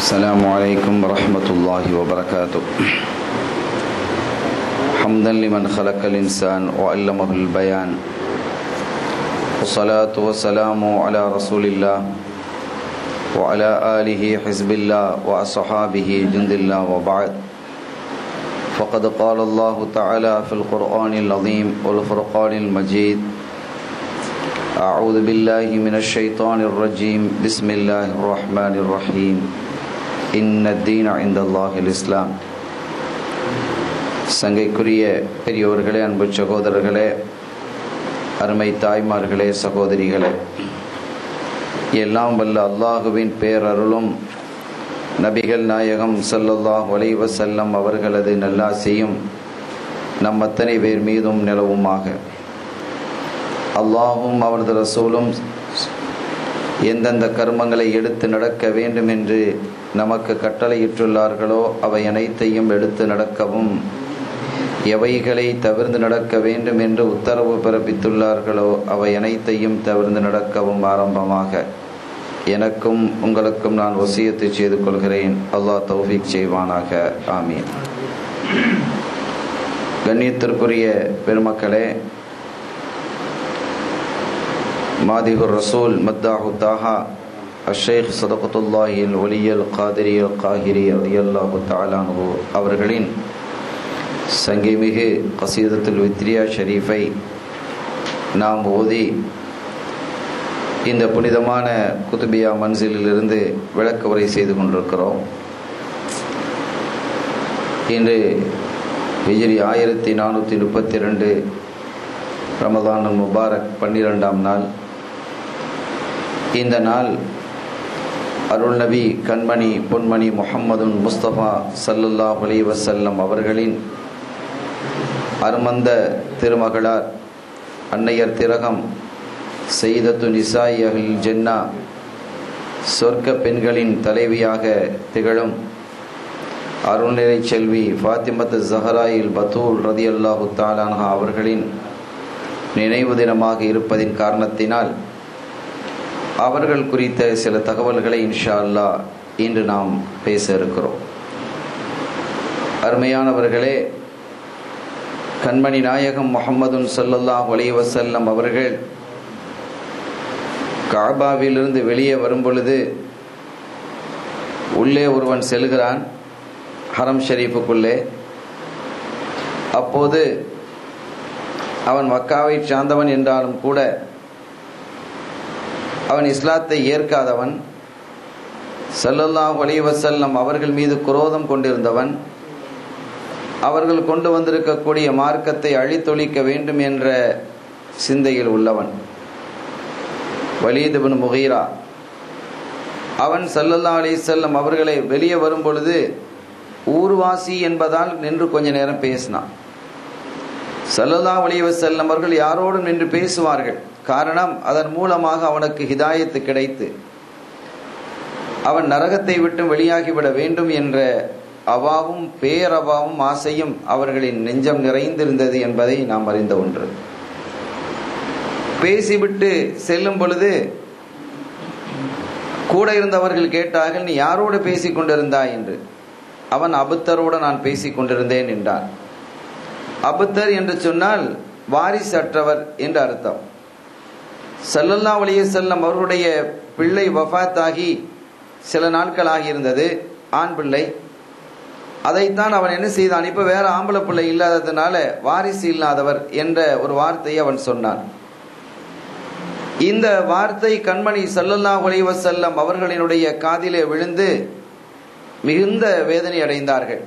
السلام عليكم ورحمة الله وبركاته. حمدا لمن خلق الإنسان وعلمه البيان، والصلاة والسلام على رسول الله وعلى آله حزب الله وأصحابه جند الله، وبعد. فقد قال الله تعالى في القرآن العظيم والفرقان المجيد: أعوذ بالله من الشيطان الرجيم، بسم الله الرحمن الرحيم، إن الدين عند الله الإسلام. சங்கைக்குரிய பெரியோர்களே, அன்பு சகோதரர்களே, அருமை தாய்மார்களே, சகோதரிகளே, எல்லாம் வல்ல அல்லாஹுவின் பேரருளும் நபிகள் நாயகம் ஸல்லல்லாஹு அலைஹி வஸல்லம் அவர்களது நல்லாசியும் நம் அத்தனை பேர் மீதும் நிலவுமாக. அல்லாஹும் அவரது ரசூலும் எந்தெந்த கர்மங்களை எடுத்து நடக்க வேண்டும் என்று நமக்கு கட்டளையிட்டுள்ளார்களோ அவை அனைத்தையும் எடுத்து நடக்கவும், எவைகளை தவிர்த்து நடக்க வேண்டும் என்று உத்தரவு பிறப்பித்துள்ளார்களோ அவை அனைத்தையும் தவிர்த்து நடக்கவும் ஆரம்பமாக எனக்கும் உங்களுக்கும் நான் வசியத்து செய்து கொள்கிறேன். அல்லாஹ் தௌஃபீக் செய்வானாக. ஆமீன். கண்ணியத்திற்குரிய பெருமக்களே, மாதிஹுர் ரசூல் மத்தாஹு தாஹா அஷேக் சதகத்துல்லாஹில் ஒலியல் காதிரியல் காஹிரி ரலியல்லாஹு தஆலா அன்ஹு அவர்களின் சங்கைமிகு கசீதத்துல் வித்ரியா ஷரீஃபை நாம் ஓதி இந்த புனிதமான குதுபியா மன்சிலிலிருந்து விளக்க உரை செய்து கொண்டிருக்கிறோம். இன்று ஹிஜ்ரி 1432 ரமதான் முபாரக் 12ஆம் நாள். இந்த நாள் அருள் நபி கண்மணி பொன்மணி முஹம்மதுன் முஸ்தபா ஸல்லல்லாஹு அலைஹி வஸல்லம் அவர்களின் அருமந்த திருமகளார் அன்னையர் திலகம் சையதத்து நிசாஇ அஹ்லில் ஜன்னா, சொர்க்க பெண்களின் தலைவியாக திகழும் அருள்நிறை செல்வி ஃபாத்திமத்து ஸஹராயில் பத்தூல் ரலியல்லாஹு தஆலா அன்ஹா அவர்களின் நினைவு தினமாக இருப்பதின் காரணத்தினால் அவர்கள் குறித்த சில தகவல்களை இன்ஷா அல்லாஹ் இன்று நாம் பேச இருக்கிறோம். அருமையானவர்களே, கண்மணி நாயகம் முஹம்மதுன் ஸல்லல்லாஹு அலைஹி வஸல்லம் அவர்கள் கஅபாவிலிருந்து வெளியே வரும் பொழுது உள்ளே ஒருவன் செல்கிறான் ஹரம் ஷரீஃபுக்குள்ளே. அப்போது அவன் மக்காவை சார்ந்தவன் என்றாலும் கூட அவன் இஸ்லாத்தை ஏற்காதவன், ஸல்லல்லாஹு அலைஹி வஸல்லம் அவர்கள் மீது குரோதம் கொண்டிருந்தவன், அவர்கள் கொண்டு வந்திருக்கக்கூடிய மார்க்கத்தை அழித்தொழிக்க வேண்டும் என்ற சிந்தையில் உள்ளவன். வலீத் இப்னு முகீரா அவன் ஸல்லல்லாஹு அலைஹி வஸல்லம் அவர்களை வெளியே வரும் பொழுது ஊர்வாசி என்பதால் நின்று கொஞ்ச நேரம் பேசினான். ஸல்லல்லாஹு அலைஹி வஸல்லம் அவர்கள் யாரோடும் நின்று பேசுவார்கள். காரணம், அதன் மூலமாக அவனுக்கு ஹிதாயத்து கிடைத்து அவன் நரகத்தை விட்டு வெளியாகிவிட வேண்டும் என்ற அவாவும் பேரவாவும் ஆசையும் அவர்களின் நெஞ்சம் நிறைந்திருந்தது என்பதை நாம் அறிந்த ஒன்று. பேசிவிட்டு செல்லும் பொழுது கூட இருந்தவர்கள் கேட்டார்கள், நீ யாரோடு பேசிக் கொண்டிருந்தாய் என்று. அவன் அபுத்தரோடு நான் பேசிக் கொண்டிருந்தேன் என்றான். அபுத்தர் என்று சொன்னால் வாரிசு அற்றவர் என்று அர்த்தம். ஸல்லல்லாஹு அலைஹி வஸல்லம் அவருடைய பிள்ளை வஃபாத்தாகி சில நாட்கள் ஆகியிருந்தது, ஆண் பிள்ளை. அதைத்தான் அவன் என்ன செய்தான், இப்ப வேற ஆம்பளை பிள்ளை இல்லாததுனால வாரிசு இல்லாதவர் என்ற ஒரு வார்த்தையை அவன் சொன்னான். இந்த வார்த்தை கண்மணி ஸல்லல்லாஹு அலைஹி வஸல்லம் அவர்களினுடைய காதிலே விழுந்து மிகுந்த வேதனை அடைந்தார்கள்.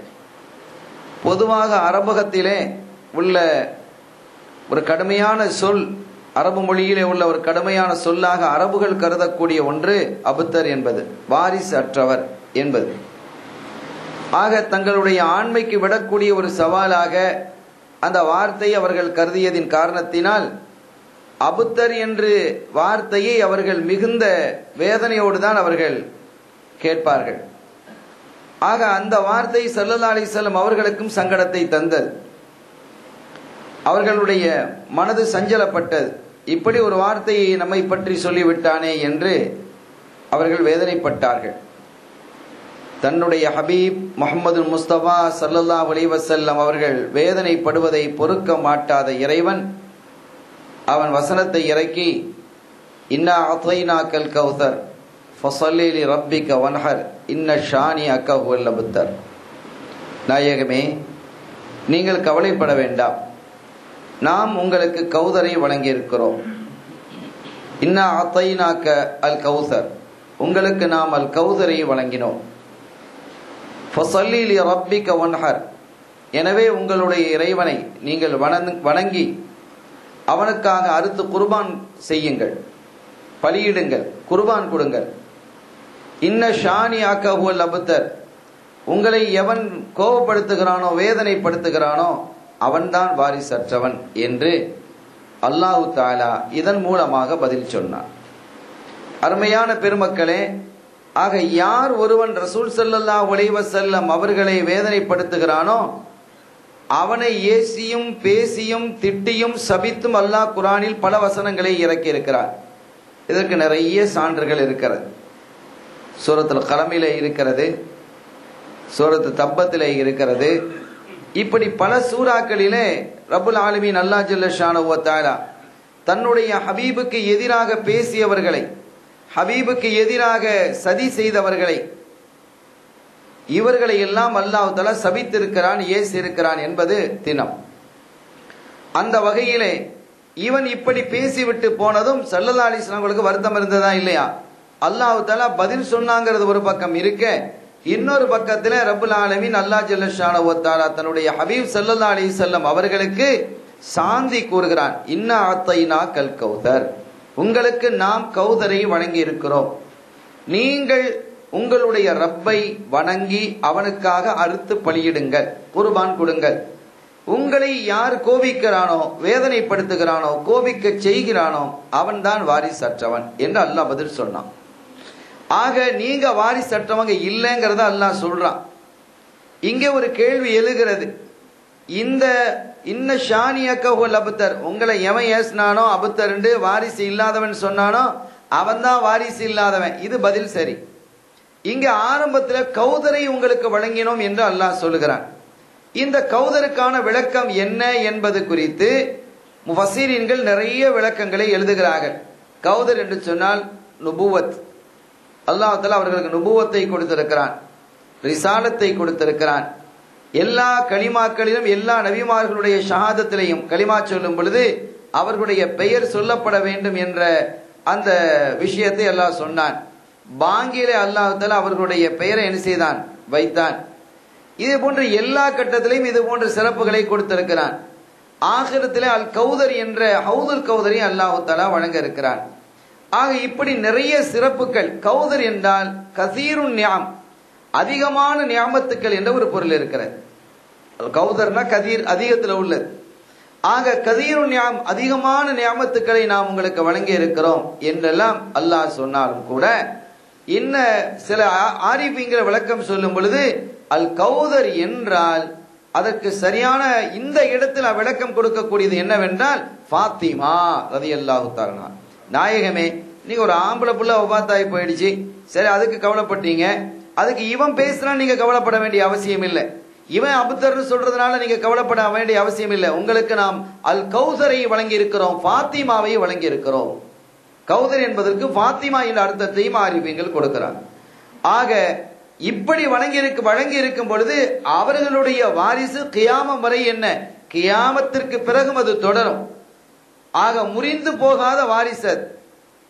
பொதுவாக அரபகத்திலே உள்ள ஒரு கடுமையான சொல், அரபு மொழியிலே உள்ள ஒரு கடுமையான சொல்லாக அரபுகள் கருதக்கூடிய ஒன்று அபுத்தர் என்பது, வாரிசு அற்றவர் என்பது. ஆக தங்களுடைய ஆண்மைக்கு விடக்கூடிய ஒரு சவாலாக அந்த வார்த்தை அவர்கள் கருதியதின் காரணத்தினால் அபுத்தர் என்று வார்த்தையை அவர்கள் மிகுந்த வேதனையோடு தான் அவர்கள் கேட்பார்கள். ஆக அந்த வார்த்தை ஸல்லல்லாஹு அலைஹி வஸல்லம் அவர்களுக்கும் சங்கடத்தை தந்தது. அவர்களுடைய மனது சஞ்சலப்பட்டது. இப்படி ஒரு வார்த்தையை நம்மை பற்றி சொல்லிவிட்டானே என்று அவர்கள் வேதனைப்பட்டார்கள். தன்னுடைய ஹபீப் முஹம்மது முஸ்தபா ஸல்லல்லாஹு அலைஹி வஸல்லம் அவர்கள் வேதனைப்படுவதை பொறுக்க மாட்டாத இறைவன் அவன் வசனத்தை இறக்கி, இன்னா அதைனாக்கல் கௌதர் ஃபஸல்லி லி ரப்பிக வன்ஹர் இன்ன ஷானிஅக ஹுவல் அப்தர். நாயகமே, நீங்கள் கவலைப்பட வேண்டாம், நாம் உங்களுக்கு கௌதரை வழங்கியிருக்கிறோம். இன்னா அதைனாக்க அல் கௌசர், உங்களுக்கு நாம் அல் கௌசரை வழங்கினோம். ஃபஸல்லி லி ரப்பிக வன்ஹர், எனவே உங்களுடைய இறைவனை நீங்கள் வணங்கி அவனுக்காக அறுத்து குர்பான் செய்யுங்கள், பலியிடுங்கள், குர்பான் கொடுங்கள். இன்ன ஷானிஅக ஹுவல் அப்தர், உங்களை எவன் கோபப்படுத்துகிறானோ வேதனைப்படுத்துகிறானோ அவன்தான் வாரிசற்றவன் என்று அல்லாஹு தஆலா இதன் மூலமாக பதில் சொன்னார். அருமையான பெருமக்களே, ஆக யார் ஒருவன் ரசூல் ஸல்லல்லாஹு அலைஹி வஸல்லம் அவர்களை வேதனைப்படுத்துகிறானோ அவனை ஏசியும் பேசியும் திட்டியும் சபித்தும் அல்லாஹ் குர்ஆனில் பல வசனங்களை இறக்கி இருக்கிறார். இதற்கு நிறைய சான்றுகள் இருக்கிறது. சூரத்துல் கலமிலே இருக்கிறது, சூரத்து தப்பத்திலே இருக்கிறது. இப்படி பல சூறாக்களிலே ரப்புல் ஆலமீன் அல்லாஹ் ஜல்ல ஷானஹு வ தஆலா தன்னுடைய ஹபீபுக்கு எதிராக பேசியவர்களை, ஹபீபுக்கு எதிராக சதி செய்தவர்களை, இவர்களை எல்லாம் அல்லாஹ் தஆலா சபித்திருக்கிறான், ஏசி இருக்கிறான் என்பது தினம். அந்த வகையிலே இவன் இப்படி பேசிவிட்டு போனதும் ஸல்லல்லாஹு அலைஹி வஸல்லம் அவர்களுக்கு வருத்தம் இருந்ததா இல்லையா? அல்லாஹ் தஆலா பதில் சொன்னாங்கிறது ஒரு பக்கம் இருக்க, இன்னொரு பக்கத்தில் ரப்புல் ஆலமீன் அல்லாஹ் ஜல்ல ஷானஹு வ தஆலா தன்னுடைய ஹபீப் ஸல்லல்லாஹு அலைஹி வஸல்லம் அவர்களுக்கு சாந்தி கூறுகிறான். இன்னா அத்தைனாக்கல் கௌதர், உங்களுக்கு நாம் கௌதரை வழங்கி இருக்கிறோம். நீங்கள் உங்களுடைய ரப்பை வணங்கி அவனுக்காக அறுத்து பலியிடுங்கள், குர்பான் கொடுங்கள். உங்களை யார் கோபிக்கிறானோ வேதனைப்படுத்துகிறானோ கோபிக்க செய்கிறானோ அவன்தான் வாரிசற்றவன் என்று அல்லாஹ் பதில் சொன்னான். ஆக நீங்க வாரிசற்றவங்க இல்லைங்கிறத அல்லாஹ் சொல்றான். இங்கே ஒரு கேள்வி எழுகிறது, இந்த இன்ன ஷானிஅக ஹுவல் அப்தர், உங்களை எவன் ஏசினானோ அபுத்தர் வாரிசு இல்லாதவன் சொன்னானோ அவன்தான் வாரிசு இல்லாதவன், இது பதில் சரி. இங்க ஆரம்பத்தில் கௌதரை உங்களுக்கு வழங்கினோம் என்று அல்லாஹ் சொல்லுகிறான். இந்த கௌதருக்கான விளக்கம் என்ன என்பது குறித்து முஃபஸ்ஸிரீன்கள் நிறைய விளக்கங்களை எழுதுகிறார்கள். கௌதர் என்று சொன்னால் நுபுவத், அல்லாஹ் தஆலா அவர்களுக்கு நுபுவத்தை கொடுத்திருக்கிறான், ரிசாலத்தை கொடுத்திருக்கிறான். எல்லா கலிமாக்களிலும் எல்லா நபிமார்களுடைய ஷஹாதத்திலையும் கலிமா சொல்லும் பொழுது அவர்களுடைய பெயர் சொல்லப்பட வேண்டும் என்ற அந்த விஷயத்தை அல்லாஹ் சொன்னான். பாங்கிலே அல்லாஹ் தஆலா அவர்களுடைய பெயரை என்ன செய்தான், வைத்தான். இது போன்ற எல்லா கட்டத்திலையும் இது போன்ற சிறப்புகளை கொடுத்திருக்கிறான். ஆகிரத்திலே அல் கௌதர் என்ற ஹவுதுல் கௌதரை அல்லாஹ் தஆலா வழங்க இருக்கிறான். ஆக இப்படி நிறைய சிறப்புகள். கௌதர் என்றால் கசீருன் நியாம், அதிகமான நியாமத்துக்கள் என்ற ஒரு பொருள் இருக்கிறது. கௌதர்னா கதீர், அதிகத்தில் உள்ளது. ஆக கதீருன் நியாம், அதிகமான நியாமத்துக்களை நாம் உங்களுக்கு வழங்கி இருக்கிறோம் என்றெல்லாம் அல்லாஹ் சொன்னாலும் கூட இன்ன சில ஆரிஃபீன்கிற விளக்கம் சொல்லும் பொழுது அல் கௌதர் என்றால் அதற்கு சரியான இந்த இடத்தில் விளக்கம் கொடுக்கக்கூடியது என்னவென்றால் ஃபாத்திமா ரலியல்லாஹு தஆலா. நாயகமே, நீங்க ஒரு ஆம்பளை புள்ள வஃபாத்தாகி போயிடுச்சு, சரி அதுக்கு கவலைப்பட்டீங்க, அதுக்கு இவன் பேசுறான், நீங்க கவலைப்பட வேண்டிய அவசியம் இல்லை. இவன் அபுத்தர்னு சொல்றதுனால நீங்க கவலைப்பட வேண்டிய அவசியம் இல்லை. உங்களுக்கு நாம் அல் கௌசரை வழங்கி இருக்கிறோம், ஃபாத்திமாவை வழங்கி இருக்கிறோம். கௌதர் என்பதற்கு ஃபாத்திமா என்ற அர்த்தத்தையும் ஆரிஃபீன்கள் கொடுக்கிறாங்க. ஆக இப்படி வழங்கி இருக்கும் பொழுது அவர்களுடைய வாரிசு கியாமம் வரை என்ன, கியாமத்திற்கு பிறகும் அது தொடரும். ஆக முறிந்து போகாத வாரிசு.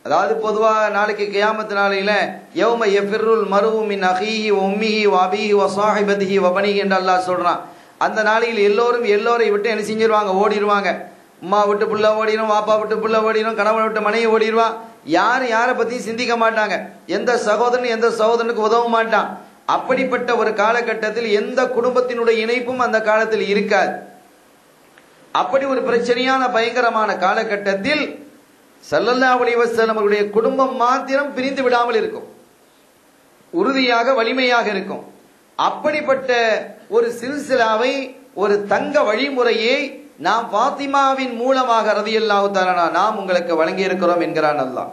அதாவது பொதுவாக நாளைக்கு கியாமத்து நாளையில யௌம யஃபிருல் மர்உ மின் அஹீஹி வ உம்மிஹி வ அபீஹி வ ஸாஹிபதிஹி வ பனிஹி என்று அல்லாஹ் சொல்றான். அந்த நாளையில் எல்லோரும் எல்லோரை விட்டு என்ன செஞ்சிருவாங்க, ஓடிடுவாங்க. அம்மா விட்டு புள்ள ஓடிடும், வாப்பா விட்டு புள்ள ஓடிடும், கணவன் விட்டு மனைவி ஓடிடுவான். யார் யாரை பத்தியும் சிந்திக்க மாட்டாங்க. எந்த சகோதரன் எந்த சகோதரனுக்கு உதவ மாட்டான். அப்படிப்பட்ட ஒரு காலகட்டத்தில் எந்த குடும்பத்தினுடைய இணைப்பும் அந்த காலத்தில் இருக்காது. அப்படி ஒரு பிரச்சனையான பயங்கரமான காலகட்டத்தில் ஸல்லல்லாஹு அலைஹி வஸல்லம் அவருடைய குடும்பம் மாத்திரம் பிரிந்து விடாமல் இருக்கும், உறுதியாக வலிமையாக இருக்கும். அப்படிப்பட்ட ஒரு சில்சிலாவை, ஒரு தங்க வழிமுறையை நாம் ஃபாத்திமாவின் மூலமாக ரலியல்லாஹு தஆலா நாம் உங்களுக்கு வழங்கி இருக்கிறோம் என்கிறான் அல்லாஹ்.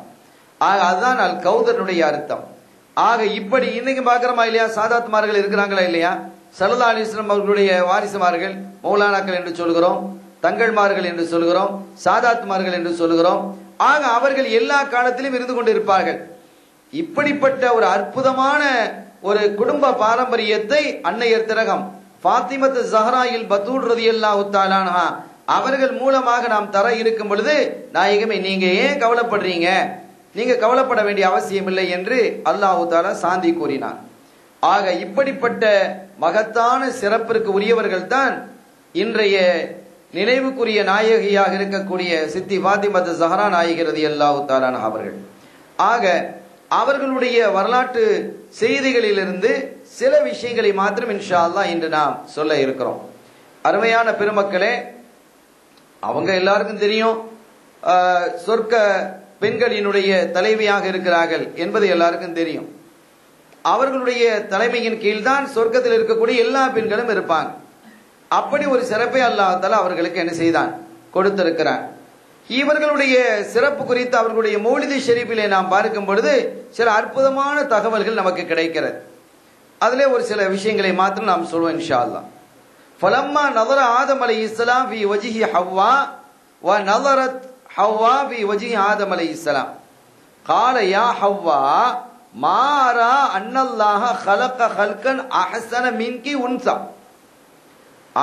அதுதான் அல் கௌதருடைய அர்த்தம். ஆக இப்படி இன்னைக்கு பார்க்கிறோமா இல்லையா, சாதாத்மார்கள் இருக்கிறாங்களா இல்லையா, ஸல்லல்லாஹு அலைஹி வஸல்லம் அவர்களுடைய வாரிசுமார்கள் மௌலானாக்கள் என்று சொல்கிறோம், தங்கள்மார்கள் என்று சொல்கிறோம், சாதாத்மார்கள் என்று சொல்கிறோம். ஆக அவர்கள் எல்லா காலத்திலும் இருந்து கொண்டிருப்பார்கள். இப்படிப்பட்ட ஒரு அற்புதமான ஒரு குடும்ப பாரம்பரியத்தை அன்னையர் திலகம் ஃபாத்திமத்து ஸஹ்ராயில் பத்தூல் ரலியல்லாஹு தஆலா அன்ஹா அவர்கள் மூலமாக நாம் தர இருக்கும் பொழுது, நாயகமே நீங்க ஏன் கவலைப்படுறீங்க, நீங்க கவலைப்பட வேண்டிய அவசியம் இல்லை என்று அல்லாஹு தஆலா சாந்தி கூறினார். ஆக இப்படிப்பட்ட மகத்தான சிறப்பிற்கு உரியவர்கள் தான் இன்றைய நினைவுக்குரிய நாயகியாக இருக்கக்கூடிய சித்தி ஃபாத்திமத்து ஸஹ்ரா நாயகி ரலியல்லாஹு தஆலா அன்ஹா அவர்கள். ஆக அவர்களுடைய வரலாற்று செய்திகளிலிருந்து சில விஷயங்களை மாத்திரம் இன்ஷா அல்லாஹ் இன்று நாம் சொல்ல இருக்கிறோம். அருமையான பெருமக்களே, அவங்க எல்லாருக்கும் தெரியும் சொர்க்க பெண்களினுடைய தலைவியாக இருக்கிறார்கள் என்பது எல்லாருக்கும் தெரியும். அவர்களுடைய தலைமையின் கீழ்தான் சொர்க்கத்தில் இருக்கக்கூடிய எல்லா பெண்களும் இருப்பாங்க. அப்படி ஒரு சிறப்பை அல்லாஹ் தஆலா அவர்களுக்கு என்ன செய்தான், கொடுத்திருக்கிறார். இவர்களுடைய சிறப்பு குறித்து அவர்களுடைய மௌலிது ஷரீஃபிலே நாம் பார்க்கும் பொழுது சில அற்புதமான தகவல்கள் நமக்கு கிடைக்கிறது. அதிலே ஒரு சில விஷயங்களை மாத்திரம் நாம் சொல்வோம் இன்ஷா அல்லாஹ். ஃபலம்மா நஸர ஆதம் அலைஹிஸ்ஸலாம் ஃபீ வஜ்ஹி ஹவ்வா வ நஸரத் ஹவ்வா ஃபீ வஜ்ஹி ஆதம் அலைஹிஸ்ஸலாம் قال يا ஹவ்வா மா அரா அன்னல்லாஹ خلق خلقا احسن منك உன்சா.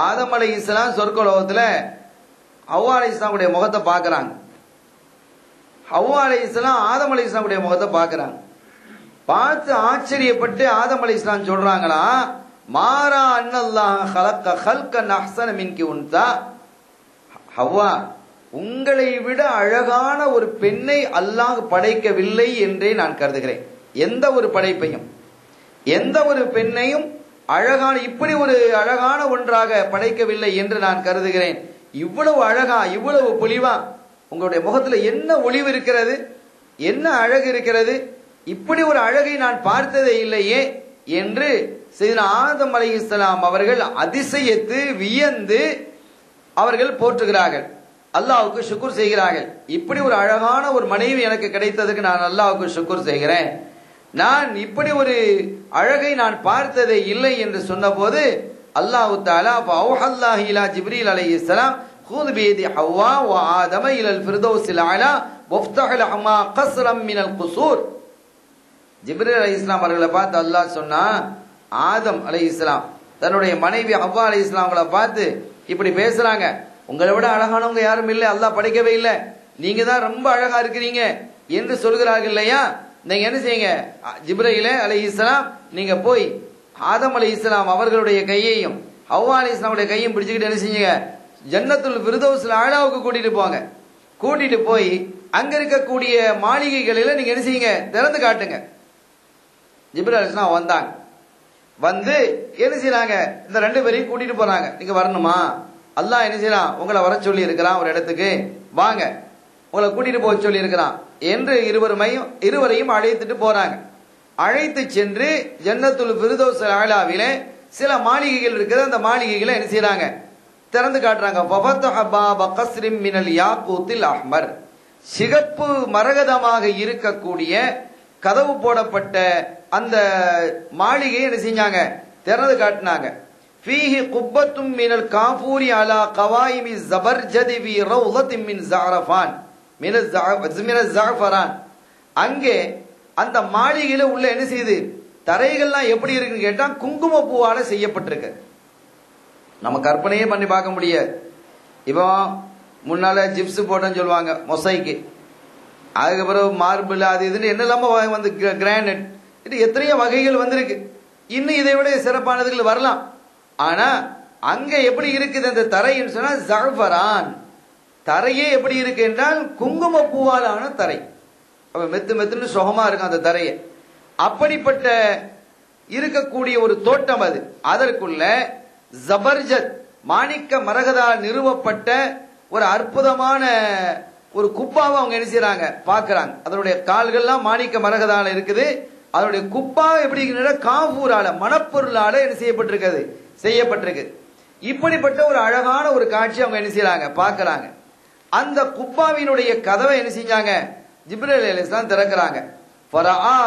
ஆதம் அலைஹிஸ்ஸலாம் சொர்க்கலோகத்துல ஹவ்வா அலைஹிஸ்ஸலாமுடைய முகத்தை பார்க்கறாங்க. ஹவ்வா அலைஹிஸ்ஸலாம் ஆதம் அலைஹிஸ்ஸலாமுடைய முகத்தை பார்க்கறாங்க. பார்த்து ஆச்சரியப்பட்டு ஆதம் அலைஹிஸ்ஸலாம் சொல்றாங்களா, மாரா அன்னல்லாஹ خلق خلقا احسن منك உன்சா. ஹவ்வா, உங்களை விட அழகான ஒரு பெண்ணை அல்லாஹ் படைக்கவில்லை என்றே நான் கருதுகிறேன். எந்த ஒரு படைப்பையும், எந்த ஒரு பெண்ணையும் அழகான இப்படி ஒரு அழகான ஒன்றாக படைக்கவில்லை என்று நான் கருதுகிறேன். இவ்வளவு அழகா, இவ்வளவு பொலிவா உங்களுடைய முகத்துல என்ன ஒளிவு இருக்கிறது, என்ன அழகு இருக்கிறது, இப்படி ஒரு அழகை நான் பார்த்ததே இல்லையே என்று சையதுனா ஆதம் அலைஹிஸ்ஸலாம் அவர்கள் அதிசயித்து வியந்து அவர்கள் போற்றுகிறார்கள், அல்லாஹ்வுக்கு ஷுக்ர் செய்கிறார்கள். இப்படி ஒரு அழகான ஒரு மனைவி எனக்கு கிடைத்ததுக்கு நான் அல்லாஹ்வுக்கு ஷுக்ர் செய்கிறேன். நான் இப்படி ஒரு அழகை நான் பார்த்ததே இல்லை என்று சொன்னபோது அல்லாஹ் தஆலா ஃபஅவ்ஹல்லாஹு இலா ஜிப்ரீல் அலைஹிஸ்ஸலாம் خذ بيد حواء وآدم إلى الفردوس الأعلى وافتح لهما قصرا من القصور. ஜிப்ரீல் அலைஹிஸ்ஸலாம் அவர்களை பார்த்து அல்லாஹ் சொன்னா, ஆதம் அலைஹிஸ்ஸலாம் தன்னுடைய மனைவி ஹவ்வா அலைஹிஸ்ஸலாம் அவங்களை பார்த்து இப்படி பேசுறாங்க, உங்களை விட அழகானவங்க யாரும் இல்லை, அல்லாஹ் படைக்கவே இல்லை, நீங்க தான் ரொம்ப அழகா இருக்கிறீங்க என்று சொல்கிறார்கள் இல்லையா. நீங்க என்ன செய்யுங்க, ஜிப்ரீல் அலைஹிஸ்ஸலாம் நீங்க போய் ஆதம் அலைஹிஸ்ஸலாம் அவர்களுடைய கையையும் ஹவ்வா அலைஹிஸ்ஸலாமுடைய கையையும் பிடிச்சுக்கிட்டு என்ன செஞ்சீங்க, ஜன்னத்துல் ஃபிர்தௌஸ்ல ஆலாவுக்கு கூட்டிட்டு போங்க. கூட்டிட்டு போய் அங்க இருக்கக்கூடிய மாளிகைகளில நீங்க என்ன செய்யுங்க, திறந்து காட்டுங்க. ஜிப்ரீல் அலைஹிஸ்ஸலாம் வந்தாங்க. வந்து என்ன செய்யறாங்க, இந்த ரெண்டு பேரையும் கூட்டிட்டு போறாங்க. நீங்க வரணுமா, அல்லாஹ் என்ன செய்யறான், உங்களை வர சொல்லி இருக்கிறான், ஒரு இடத்துக்கு வாங்க, உங்களை கூட்டிட்டு போக சொல்லி இருக்கிறான் என்று இருவரையும் அழைத்துட்டு போறாங்க. அழைத்து சென்று ஜன்னத்துல் ஃபிர்தௌஸ் ஆலாவிலே சில மாளிகைகள் இருக்குது, அந்த மாளிகைகளை என்ன செய்யறாங்க, திறந்து காட்டுறாங்க. ஃபஃபதஹ பாப கஸ்ரிம் மினல் யாக்கூத்தில் அஹ்மர், சிகப்பு மரகதமாக இருக்கக்கூடிய கதவு போடப்பட்ட அந்த மாளிகையை என்ன செஞ்சாங்க, திறந்து காட்டினாங்க. ஃபீஹி குப்பத்தும் மினல் காஃபூரி அலா கவாயிமி ஜபர்ஜதி ஃபீ ரௌலத்தின் மின் ஸஅஃபரான் மினல் ஸஅஃபரான். அங்கே அந்த மாளிகையில உள்ள என்ன செய்யுது, தரைகள்லாம் எப்படி இருக்குன்னு கேட்டா குங்குமப்பூவால செய்யப்பட்டிருக்கு. நம்ம கற்பனையே பண்ணி பார்க்க முடியாது. இப்போ முன்னால ஜிப்ஸ் போட்டோன்னு சொல்லுவாங்க, மொசைக்கு, அதுக்கப்புறம் மார்பிள், அது இதுன்னு என்னெல்லாமோ வந்து கிரானைட், இது எத்தனையோ வகைகள் வந்திருக்கு. இன்னும் இதை விட சிறப்பானதுகள் வரலாம். ஆனா அங்க எப்படி இருக்குது அந்த தரைன்னு சொன்னா ஸஅஃபரான், தரையே எப்படி இருக்கு என்றால் குங்குமப்பூவாலான தரை. அப்ப மெத்து மெத்துன்னு சுகமா இருக்கும் அந்த தரையை. அப்படிப்பட்ட இருக்கக்கூடிய ஒரு தோட்டம் அது. அதற்குள்ள ஜபர்ஜத் மாணிக்க மரகதால் நிறுவப்பட்ட ஒரு அற்புதமான ஒரு குப்பாவை அவங்க என்ன செய்யறாங்க, பாக்குறாங்க. அதனுடைய கால்கள்லாம் மாணிக்க மரகதால இருக்குது. அதனுடைய குப்பா எப்படி காஃபூரால மணப்பொருளால என்ன செய்யப்பட்டிருக்கு. இப்படிப்பட்ட ஒரு அழகான ஒரு காட்சி அவங்க என்ன செய்யறாங்க, பாக்குறாங்க. அந்த குப்பாவினுடைய கதவை என்ன செஞ்சாங்க, ஜிப்ரீல் அலைஹிஸ்ஸலாம் திறக்கிறாங்க. ஃபரஆ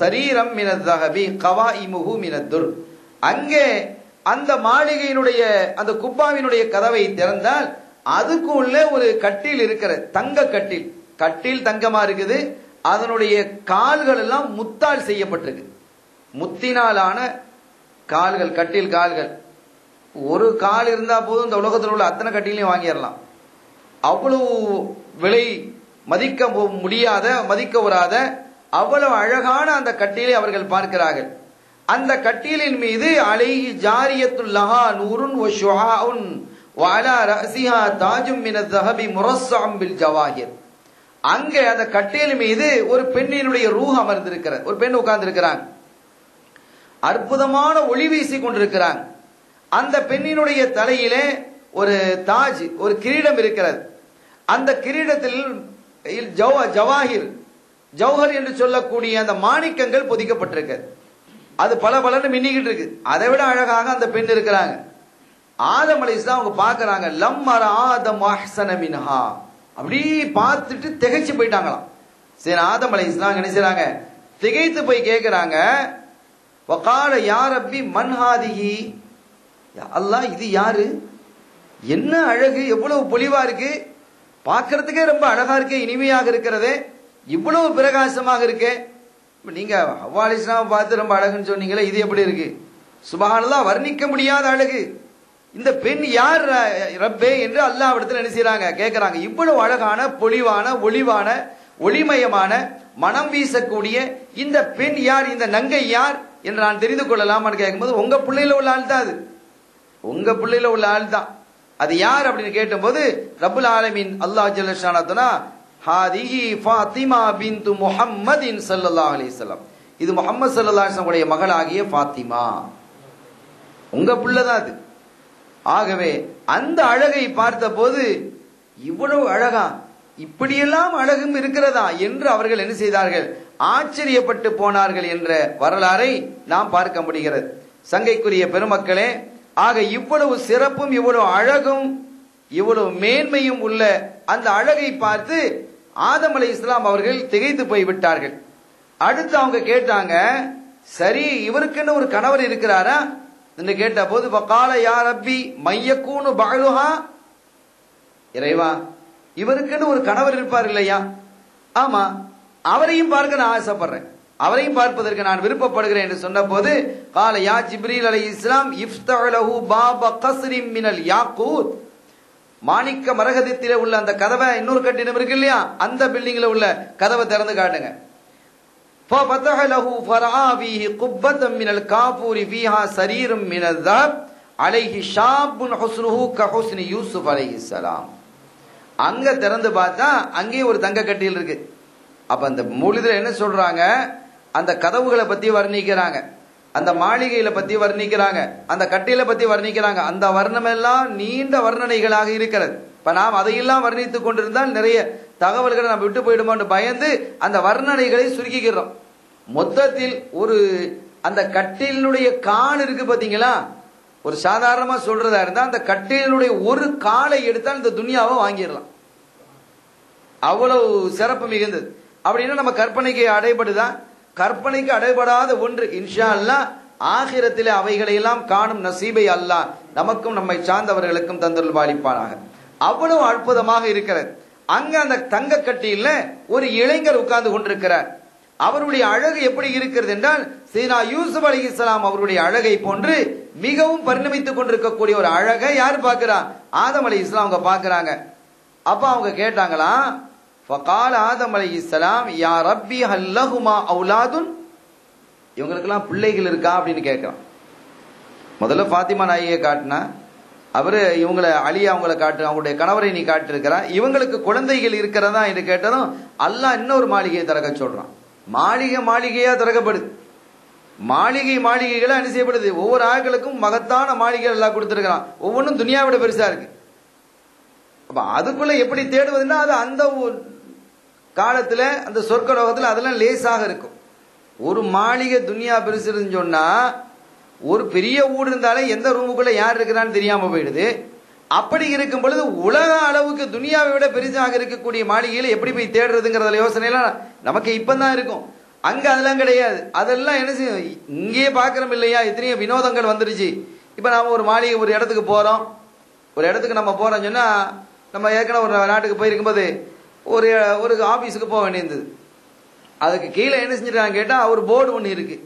சரீரம் மினத் ذஹபி கவாயிமுஹு மினத் துர். அங்கே அந்த மாளிகையினுடைய அந்த குப்பாவினுடைய கதவை திறந்தால் அதுக்கு உள்ளே ஒரு கட்டில் இருக்கிறது, தங்க கட்டில். கட்டில் தங்கமா இருக்குது, அதனுடைய கால்கள் எல்லாம் முத்தால் செய்யப்பட்டிருக்கு, முத்தினாலான கால்கள், கட்டில் கால்கள். ஒரு கால் இருந்தா போதும் இந்த உலகத்தில் உள்ள அத்தனை கட்டிலையும் வாங்கிடலாம். அவ்வளவு விலை மதிக்க முடியாத, மதிக்க வராத அவ்வளவு அழகான அந்த கட்டிலை அவர்கள் பார்க்கிறார்கள். அந்த கட்டிலின் மீது அலைஹி ஜாரியத்துல் லஹா நூருன் வ ஷுஆஉன் வ அலா ரஸிஹா தாஜும் மினத் ذஹபி முரஸ்ஸஅம் பில் ஜவாஹிர். அங்கே அந்த கட்டில் மீது ஒரு பெண்ணினுடைய ரூஹ் அமர்ந்திருக்கிறது. ஒரு பெண் உட்கார்ந்து இருக்கிறாங்க, அற்புதமான ஒளி வீசி கொண்டிருக்கிறாங்க. அந்த பெண்ணினுடைய தலையிலே ஒரு தாஜ், ஒரு கிரீடம் இருக்கிறது. அந்த கிரீடத்தில் ஜவாஹிர், ஜௌஹர் என்று சொல்லக்கூடிய அந்த மாணிக்கங்கள் பொதிக்கப்பட்டிருக்கு. அது பல பலன்னு மின்னிக்கிட்டு இருக்கு. அதை விட அழகாக அந்த பெண் இருக்கிறாங்க. ஆதம் அலைஹிஸ்ஸலாம் அவங்க பார்க்கறாங்க. லம்மர ஆதம் அஹ்ஸன மின்ஹா, அப்படி பார்த்துட்டு திகைச்சு போயிட்டாங்களாம். சரி, ஆதம் அலைஹிஸ்ஸலாம் என்ன செய்றாங்க, திகைத்து போய் கேட்கிறாங்க, வகால யா ரப்பி மன் ஹாதிஹி, அல்லாஹ் இது யாரு, என்ன அழகு, எவ்வளவு பொலிவா இருக்கு, பார்க்கறதுக்கே ரொம்ப அழகா இருக்கு, இனிமையாக இருக்கிறது, இவ்வளவு பிரகாசமாக இருக்கு. நீங்க ஹவ்வா அலைஹிஸ்ஸலாம் பார்த்து ரொம்ப அழகுன்னு சொன்னீங்களே, இது எப்படி இருக்கு, சுப்ஹானல்லாஹ், வர்ணிக்க முடியாத அழகு, இந்த பெண் யார் ரப்பே என்று அல்லாஹ்விடத்தில் என்ன செய்றாங்க, கேட்கிறாங்க. இவ்வளவு அழகான, பொலிவான, ஒளிவான, ஒளிமயமான, மனம் வீசக்கூடிய இந்த பெண் யார், இந்த நங்கை யார் என்று நான் தெரிந்து கொள்ளலாமான்னு கேட்கும்போது, உங்க பிள்ளையில உள்ள ஆள் தான் அது, உங்க பிள்ளையில உள்ள ஆள் தான் அது. யார் அப்படின்னு கேட்டபோது ரப்புல் ஆலமீன் அல்லாஹ் ஜல்ல ஷானஹு ஹாதிஹி ஃபாத்திமா பின்து முஹம்மதின் ஸல்லல்லாஹு அலைஹி வஸல்லம், இது முஹம்மது ஸல்லல்லாஹு அலைஹி வஸல்லம் உடைய மகளாகிய ஃபாத்திமா, உங்க பிள்ளை தான் அது. ஆகவே அந்த அழகை பார்த்தபோது இவ்வளவு அழகா, இப்படியெல்லாம் அழகும் இருக்கிறதா என்று அவர்கள் என்ன செய்தார்கள், ஆச்சரியப்பட்டு போனார்கள் என்ற வரலாறை நாம் பார்க்க முடிகிறது. சங்கைக்குரிய பெருமக்களே, ஆக இவ்வளவு சிறப்பும் இவ்வளவு அழகும் இவ்வளவு மேன்மையும் உள்ள அந்த அழகை பார்த்து ஆதம் அலைஹிஸ்ஸலாம் அவர்கள் திகைத்து போய் விட்டார்கள். அடுத்து அவங்க கேட்டாங்க, சரி இவருக்குன்னு ஒரு கணவர் இருக்கிறாரா என்று கேட்ட போது, வகால யா ரப்பி மையக்கூனு பஅலுஹா, இறைவா இவருக்குன்னு ஒரு கணவர் இருப்பார் இல்லையா, ஆமா அவரையும் பார்க்க நான் ஆசைப்படுறேன், அவரையும் பார்ப்பதற்கு நான் விருப்பப்படுகிறேன் என்று சொன்ன போது, கால யா ஜிப்ரீல் அலைஹிஸ்ஸலாம் இஃப்தஹ் லஹு பாப கஸ்ரின் மினல் யாக்கூத், மாணிக்க மரகதத்திலே உள்ள அந்த கதவை, இன்னொரு கட்டிடம் இருக்கு இல்லையா, அந்த பில்டிங்ல உள்ள கதவை திறந்து காட்டுங்க. ففتح له فرعا فيه قبة من الكافور فيها سرير من الذهب عليه شاب حسنه كحسن يوسف عليه السلام. அங்க திறந்து பார்த்தா அங்கே ஒரு தங்க கட்டில் இருக்கு. அப்ப அந்த மூலிதர் என்ன சொல்றாங்க, அந்த கதவுகளை பத்தி வர்ணிக்கிறாங்க, அந்த மாளிகையில பத்தி வர்ணிக்கிறாங்க, அந்த கட்டில பத்தி வர்ணிக்கிறாங்க. அந்த வர்ணம் எல்லாம் நீண்ட வர்ணனைகளாக இருக்கிறது. இப்ப நாம் அதையெல்லாம் வர்ணித்துக் கொண்டிருந்தால் நிறைய தகவல்களை நம்ம விட்டு போயிடுமோன்னு பயந்து அந்த வர்ணனைகளை சுருக்கிக்கிறோம். மொத்தத்தில் ஒரு அந்த கட்டிலினுடைய கால் இருக்கு பாத்தீங்களா, ஒரு சாதாரணமா சொல்றதா இருந்தா அந்த கட்டிலினுடைய ஒரு காலை எடுத்தால் இந்த துனியாவை வாங்கிடலாம், அவ்வளவு சிறப்பு மிகுந்தது. அப்படின்னா நம்ம கற்பனைக்கு அடைபடுதான், கற்பனைக்கு அடைபடாத ஒன்று இன்ஷா அல்லாஹ் ஆகிரத்திலே அவைகளை எல்லாம் காணும் நசீபை அல்லாஹ் நமக்கும் நம்மை சார்ந்தவர்களுக்கும் தந்தருள் பாலிப்பானாக. அவ்வளவு அற்புதமாக இருக்கிறது. அங்க அந்த தங்க கட்டியில ஒரு இளைஞர் உட்கார்ந்து கொண்டிருக்கிறார். அவருடைய அழகு எப்படி இருக்கிறது என்றால், சீனா யூசுப் அலைஹிஸ்ஸலாம் அவருடைய அழகை போன்று மிகவும் பரிணமித்துக் கொண்டிருக்கக்கூடிய ஒரு அழகை யார் பார்க்கிறா, ஆதம் அலைஹிஸ்ஸலாம் அவங்க பார்க்கிறாங்க. அப்ப அவங்க கேட்டாங்களா, ஃபகால ஆதம் அலைஹிஸ்ஸலாம் யா ரப்பி ஹல்லஹுமா அவுலாதுன், இவங்களுக்கெல்லாம் பிள்ளைகள் இருக்கா அப்படின்னு கேட்கிறான். முதல்ல ஃபாத்திமா நாயியை காட்டினா, அவரு இவங்களை அலி அவங்களை காட்டு, அவங்களுடைய கணவரை நீ காட்டிருக்கிறா, இவங்களுக்கு குழந்தைகள் இருக்கிறதா என்று கேட்டதும் அல்லாஹ் இன்னொரு மாளிகையை திறக்க சொல்றான். மாளிகை மாளிகையா திறக்கப்படுது, மாளிகை மாளிகைகளா என்ன செய்யப்படுது, ஒவ்வொரு ஆட்களுக்கும் மகத்தான மாளிகை எல்லாம் கொடுத்திருக்கிறான், ஒவ்வொன்றும் துனியா விட பெருசா இருக்கு. அப்ப அதுக்குள்ள எப்படி தேடுவதுன்னா, அது அந்த காலத்துல அந்த சொர்க்கலோகத்துல அதெல்லாம் லேசாக இருக்கும். ஒரு மாளிகை துனியா பெருசுன்னு சொன்னா, ஒரு பெரிய ஊடு இருந்தாலே எந்த ரூமுக்குள்ள யார் இருக்கிறான்னு தெரியாம போயிடுது. அப்படி இருக்கும் பொழுது உலக அளவுக்கு துனியாவை விட பெரிதாக இருக்கக்கூடிய மாளிகையில எப்படி போய் தேடுறதுங்கிறதுல யோசனைலாம் நமக்கு இப்பதான் இருக்கும். அங்க அதெல்லாம் கிடையாது. அதெல்லாம் என்ன செய்யும், இங்கேயே பாக்குறோம் இல்லையா, எத்தனையோ வினோதங்கள் வந்துருச்சு. இப்ப நாம ஒரு மாளிகை ஒரு இடத்துக்கு போறோம், ஒரு இடத்துக்கு நம்ம போறோம் சொன்னா, நம்ம ஏற்கனவே ஒரு நாட்டுக்கு போயிருக்கும் போது ஒரு ஆபீஸுக்கு போக வேண்டியது. அதுக்கு கீழே என்ன செஞ்சிருக்காங்க கேட்டா, ஒரு போர்டு ஒன்று இருக்கு.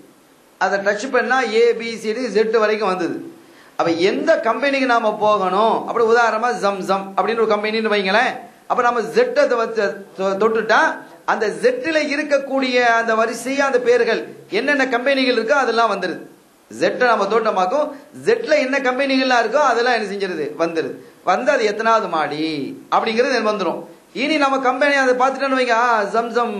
அதை டச் பண்ணா ABCD Z வரைக்கும் வந்தது. அப்ப எந்த கம்பெனிக்கு நாம போகணும், அப்படி உதாரணமா ஜம்சம் அப்படின்னு ஒரு கம்பெனின்னு வைங்களேன். அப்ப நம்ம Z தொட்டுட்டா அந்த Z இருக்கக்கூடிய அந்த வரிசையா அந்த பேர்கள் என்னென்ன கம்பெனிகள் இருக்கோ அதெல்லாம் வந்துருது. Z நம்ம தோட்டமாக்கும், Z என்ன கம்பெனிகள்லாம் இருக்கோ அதெல்லாம் என்ன செஞ்சிருது, வந்துருது. வந்து அது எத்தனாவது மாடி அப்படிங்கிறது வந்துடும். இனி நம்ம கம்பெனி அதை பார்த்துட்டோன்னு வைங்க, ஜம்சம்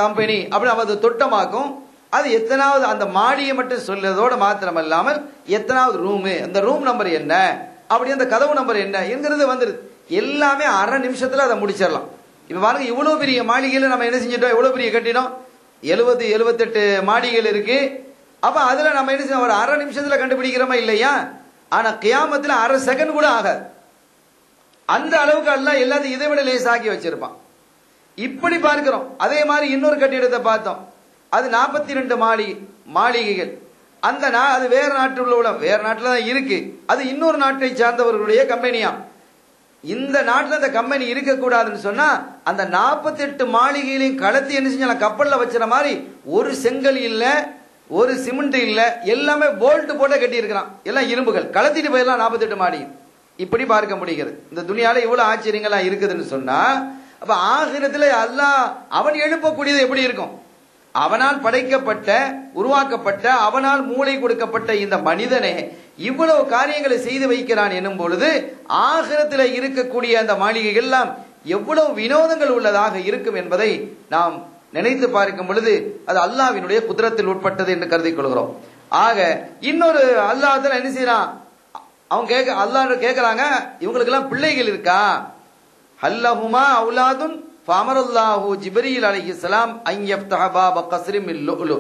கம்பெனி அப்படி நம்ம அதை தொட்டமாக்கும். அது எத்தனாவது அந்த மாடியை மட்டும் சொல்றதோட மாத்திரம் இல்லாமல் எத்தனாவது ரூமு, அந்த ரூம் நம்பர் என்ன, அப்படி அந்த கதவு நம்பர் என்ன என்கிறது வந்துருது. எல்லாமே அரை நிமிஷத்துல அதை முடிச்சிடலாம். இப்ப பாருங்க, இவ்வளவு பெரிய மாளிகையில நம்ம என்ன செஞ்சிட்டோம், எவ்வளவு பெரிய கட்டிடம், 70-78 மாடிகள் இருக்கு. அப்ப அதுல நம்ம என்ன செய்யணும், ஒரு அரை நிமிஷத்துல கண்டுபிடிக்கிறோமா இல்லையா? ஆனா கியாமத்துல அரை செகண்ட் கூட ஆகாது. அந்த அளவுக்கு அல்லாஹ் எல்லாத்தையும் இதை விட லேசாக்கி வச்சிருப்பான். இப்படி பார்க்கிறோம். அதே மாதிரி இன்னொரு கட்டிடத்தை பார்த்தோம், அது 42 மாளிகைகள். அந்த அது வேற நாட்டில் உள்ள, வேற நாட்டில் தான் இருக்கு. அது இன்னொரு நாட்டை சார்ந்தவர்களுடைய கம்பெனியா. இந்த நாட்டில் அந்த கம்பெனி இருக்கக்கூடாதுன்னு சொன்னா அந்த 48 மாளிகையிலையும் கலத்தி என்ன செஞ்சாலும் கப்பல்ல வச்சுற மாதிரி ஒரு செங்கல் இல்ல, ஒரு சிமெண்ட் இல்ல, எல்லாமே போல்ட் போட்ட கட்டி இருக்கிறான். எல்லாம் இரும்புகள், கலத்திட்டு போயிடலாம் 48 மாடி. இப்படி பார்க்க முடிகிறது. இந்த துனியால இவ்வளவு ஆச்சரியங்கள்லாம் இருக்குதுன்னு சொன்னா, அப்ப ஆகிரத்துல அல்லாஹ் அவன் எழுப்பக்கூடியது எப்படி இருக்கும்? அவனால் படைக்கப்பட்ட, உருவாக்கப்பட்ட, அவனால் மூளை கொடுக்கப்பட்ட இந்த மனிதனே இவ்வளவு காரியங்களை செய்து வைக்கிறான் என்னும் பொழுது ஆகிரத்தில் இருக்கக்கூடிய அந்த மாளிகைகள் எல்லாம் எவ்வளவு வினோதங்கள் உள்ளதாக இருக்கும் என்பதை நாம் நினைத்து பார்க்கும் பொழுது அது அல்லாஹ்வினுடைய குதிரத்தில் உட்பட்டது என்று கருதிக் கொள்கிறோம். ஆக இன்னொரு அல்லாஹ் என்ன செய்யறான், அவங்க அல்லாஹ் கேட்கிறாங்க, இவங்களுக்கு எல்லாம் பிள்ளைகள் இருக்கா? ஹல்லஹுமா அவுலாதுன் ஃபஅமரல்லாஹு ஜிப்ரீல் அலைஹிஸ்ஸலாம் அன் யஃப்தஹ பாப கஸ்ரி மின் லுஅலு.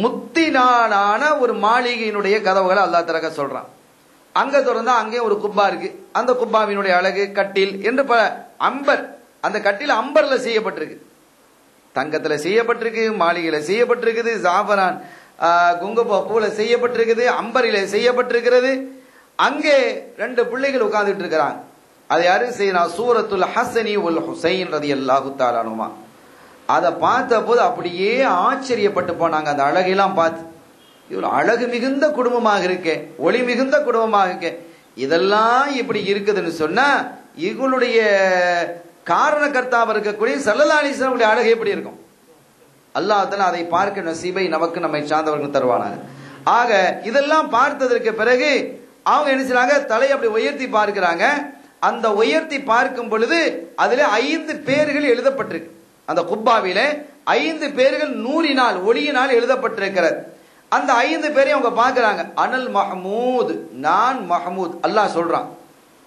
முத்தினாலான ஒரு மாளிகையினுடைய கதவுகளை அல்லாஹ் தஆலா சொல்றான். அங்க திறந்தா அங்கே ஒரு குப்பா இருக்கு. அந்த குப்பாவினுடைய அழகு கட்டில் என்று அம்பர், அந்த கட்டில் அம்பர்ல செய்யப்பட்டிருக்கு, தங்கத்துல செய்யப்பட்டிருக்கு, மாளிகையில செய்யப்பட்டிருக்குது, ஜாஃபரான் குங்குமப்பூல செய்யப்பட்டிருக்குது, அம்பரில செய்யப்பட்டிருக்கிறது. அங்கே 2 பிள்ளைகள் உட்கார்ந்துட்டு இருக்கிறாங்க. அது யாரு? செய்யனா சூரத்துல் ஹஸனி வல் ஹுசைன் ரலியல்லாஹு தஆலா அன்ஹுமா. அதை பார்த்த போது அப்படியே ஆச்சரியப்பட்டு போனாங்க. அந்த அழகையெல்லாம் பார்த்து, இவ்வளவு அழகு மிகுந்த குடும்பமாக இருக்கே, ஒளி மிகுந்த குடும்பமாக இருக்கே, இதெல்லாம் இப்படி இருக்குதுன்னு சொன்னா இவங்களுடைய காரணகர்த்தாவ இருக்கக்கூடிய ஸல்லல்லாஹு அலைஹி வஸல்லம் அழகு எப்படி இருக்கும்? அல்லாஹ் தஆலா அதை பார்க்க நசீபை நமக்கு நம்மை சார்ந்தவர்கள் தருவானாங்க. ஆக இதெல்லாம் பார்த்ததற்கு பிறகு அவங்க என்ன செய்றாங்க, தலையை அப்படி உயர்த்தி பார்க்கிறாங்க. அந்த உயர்த்தி பார்க்கும் பொழுது அதுல 5 பேர்கள் எழுதப்பட்டிருக்கு. அந்த குப்பாவில 5 பேர்கள் நூறினால், ஒளியினால் எழுதப்பட்டிருக்கிறது. அந்த 5 பேரையும் அவங்க பார்க்கிறாங்க. அனல் மஹமூத், நான் மஹமூத். அல்லாஹ் சொல்றான்,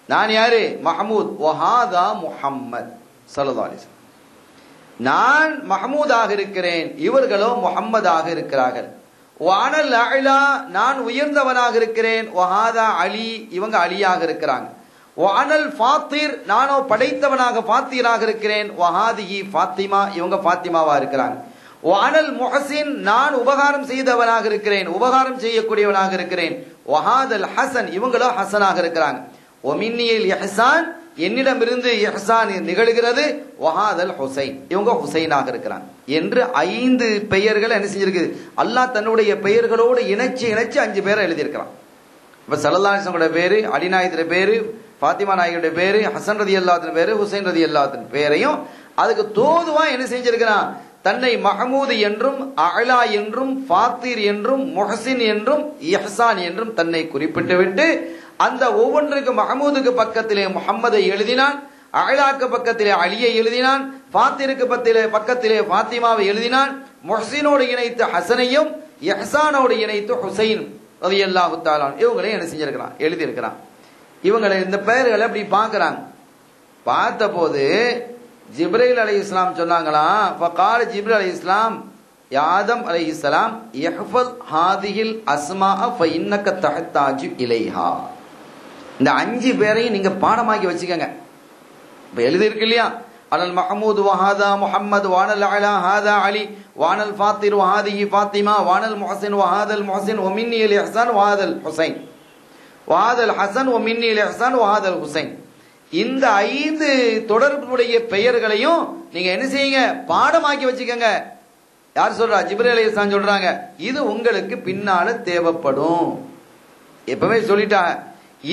நான் யாரு? மஹமூத். வஹாதா முஹம்மத் ஸல்லல்லாஹு அலைஹி வஸல்லம். நான் மஹமூதாக இருக்கிறேன், இவர்களோ முஹம்மதாக இருக்கிறார்கள். வானல் அலா, நான் உயர்ந்தவனாக இருக்கிறேன். வஹாதா அலி, இவங்க அலியாக இருக்கிறாங்க. வானல் ஃபாத்திர், நானோ படைத்தவனாக ஃபாத்திராக இருக்கிறேன். வஹாதிஹி ஃபாத்திமா, இவங்க ஃபாத்திமாவா இருக்கிறாங்க. வானல் முஹசின், நான் உபகாரம் செய்தவனாக இருக்கிறேன், உபகாரம் செய்யக்கூடியவனாக இருக்கிறேன். வஹாதல் ஹசன், இவங்களோ ஹசனாக இருக்கிறாங்க. ஒமின்னியில் இஹ்சான், என்னிடமிருந்து இஹ்சான் நிகழ்கிறது. வஹாதல் ஹுசைன், இவங்க ஹுசைனாக இருக்கிறாங்க என்று 5 பெயர்கள் என்ன செஞ்சிருக்கு, அல்லாஹ் தன்னுடைய பெயர்களோடு இணைச்சு 5 பேரை எழுதியிருக்கிறான். இப்ப ஸல்லல்லாஹு அலைஹி வஸல்லம் பேரு, அலிநாயகத்துடைய பேரு, ஃபாத்திமா நாயகியுடைய பேரு, ஹசன் ரலியல்லாஹு பேரு, ஹுசைன் ரலியல்லாஹு பேரையும் அதுக்கு தோதுவா என்ன செஞ்சிருக்கிறான், தன்னை மஹமூது என்றும், அலா என்றும், ஃபாத்திர் என்றும், முஹசின் என்றும், இஹ்சான் என்றும் தன்னை குறிப்பிட்டு விட்டு அந்த ஒவ்வொன்றுக்கு மஹமூதுக்கு பக்கத்திலே முஹம்மதை எழுதினான், அலாக்கு பக்கத்திலே அலியை எழுதினான், ஃபாத்திருக்கு பக்கத்திலே ஃபாத்திமாவை எழுதினான், முஹ்சினோடு இணைத்து ஹசனையும், இஹ்சானோடு இணைத்து ஹுசைன் ரலியல்லாஹு தஆலா இவங்களையும் என்ன செஞ்சிருக்கிறான், எழுதியிருக்கிறான். இவங்களை இந்த பெயர்களை அப்படி பார்க்கிறாங்க. பார்த்த போது ஜிப்ரீல் அலைஹிஸ்ஸலாம் சொன்னாங்களாம், ஃபகால ஜிப்ரீல் அலைஹிஸ்ஸலாம் ஆதம் அலைஹிஸ்ஸலாம் இஹ்ஃபஸ் ஹாதிஹில் அஸ்மாஅ ஃபஇன்னக தஹ்தாஜு இலைஹா. இந்த 5 பேரையும் நீங்க பாடமாக்கி வச்சுக்கோங்க. இப்ப எழுதி இருக்கு இல்லையா, அனல் மஹமூது வஹாதா முஹம்மது வானல் அலா ஹாதா அலி வானல் ஃபாத்திர் வஹாதிஹி ஃபாத்திமா வானல் முஹசின் வஹாதல் முஹசின் வமின்னி அல் இஹ்சான் வஹாதல் ஹுசைன் வஹாதல் ஹசன் வமின்னி அல் இஹ்சான் வஹாதல் ஹுசைன். இந்த 5 தொடர்புடைய பெயர்களையும் நீங்க என்ன செய்யுங்க, பாடமாக்கி வச்சுக்கோங்க. யார் சொல்றா? ஜிப்ரீல் அலைஹிஸ்ஸலாம் சொல்றாங்க. இது உங்களுக்கு பின்னால தேவைப்படும். எப்பவே சொல்லிட்டாங்க.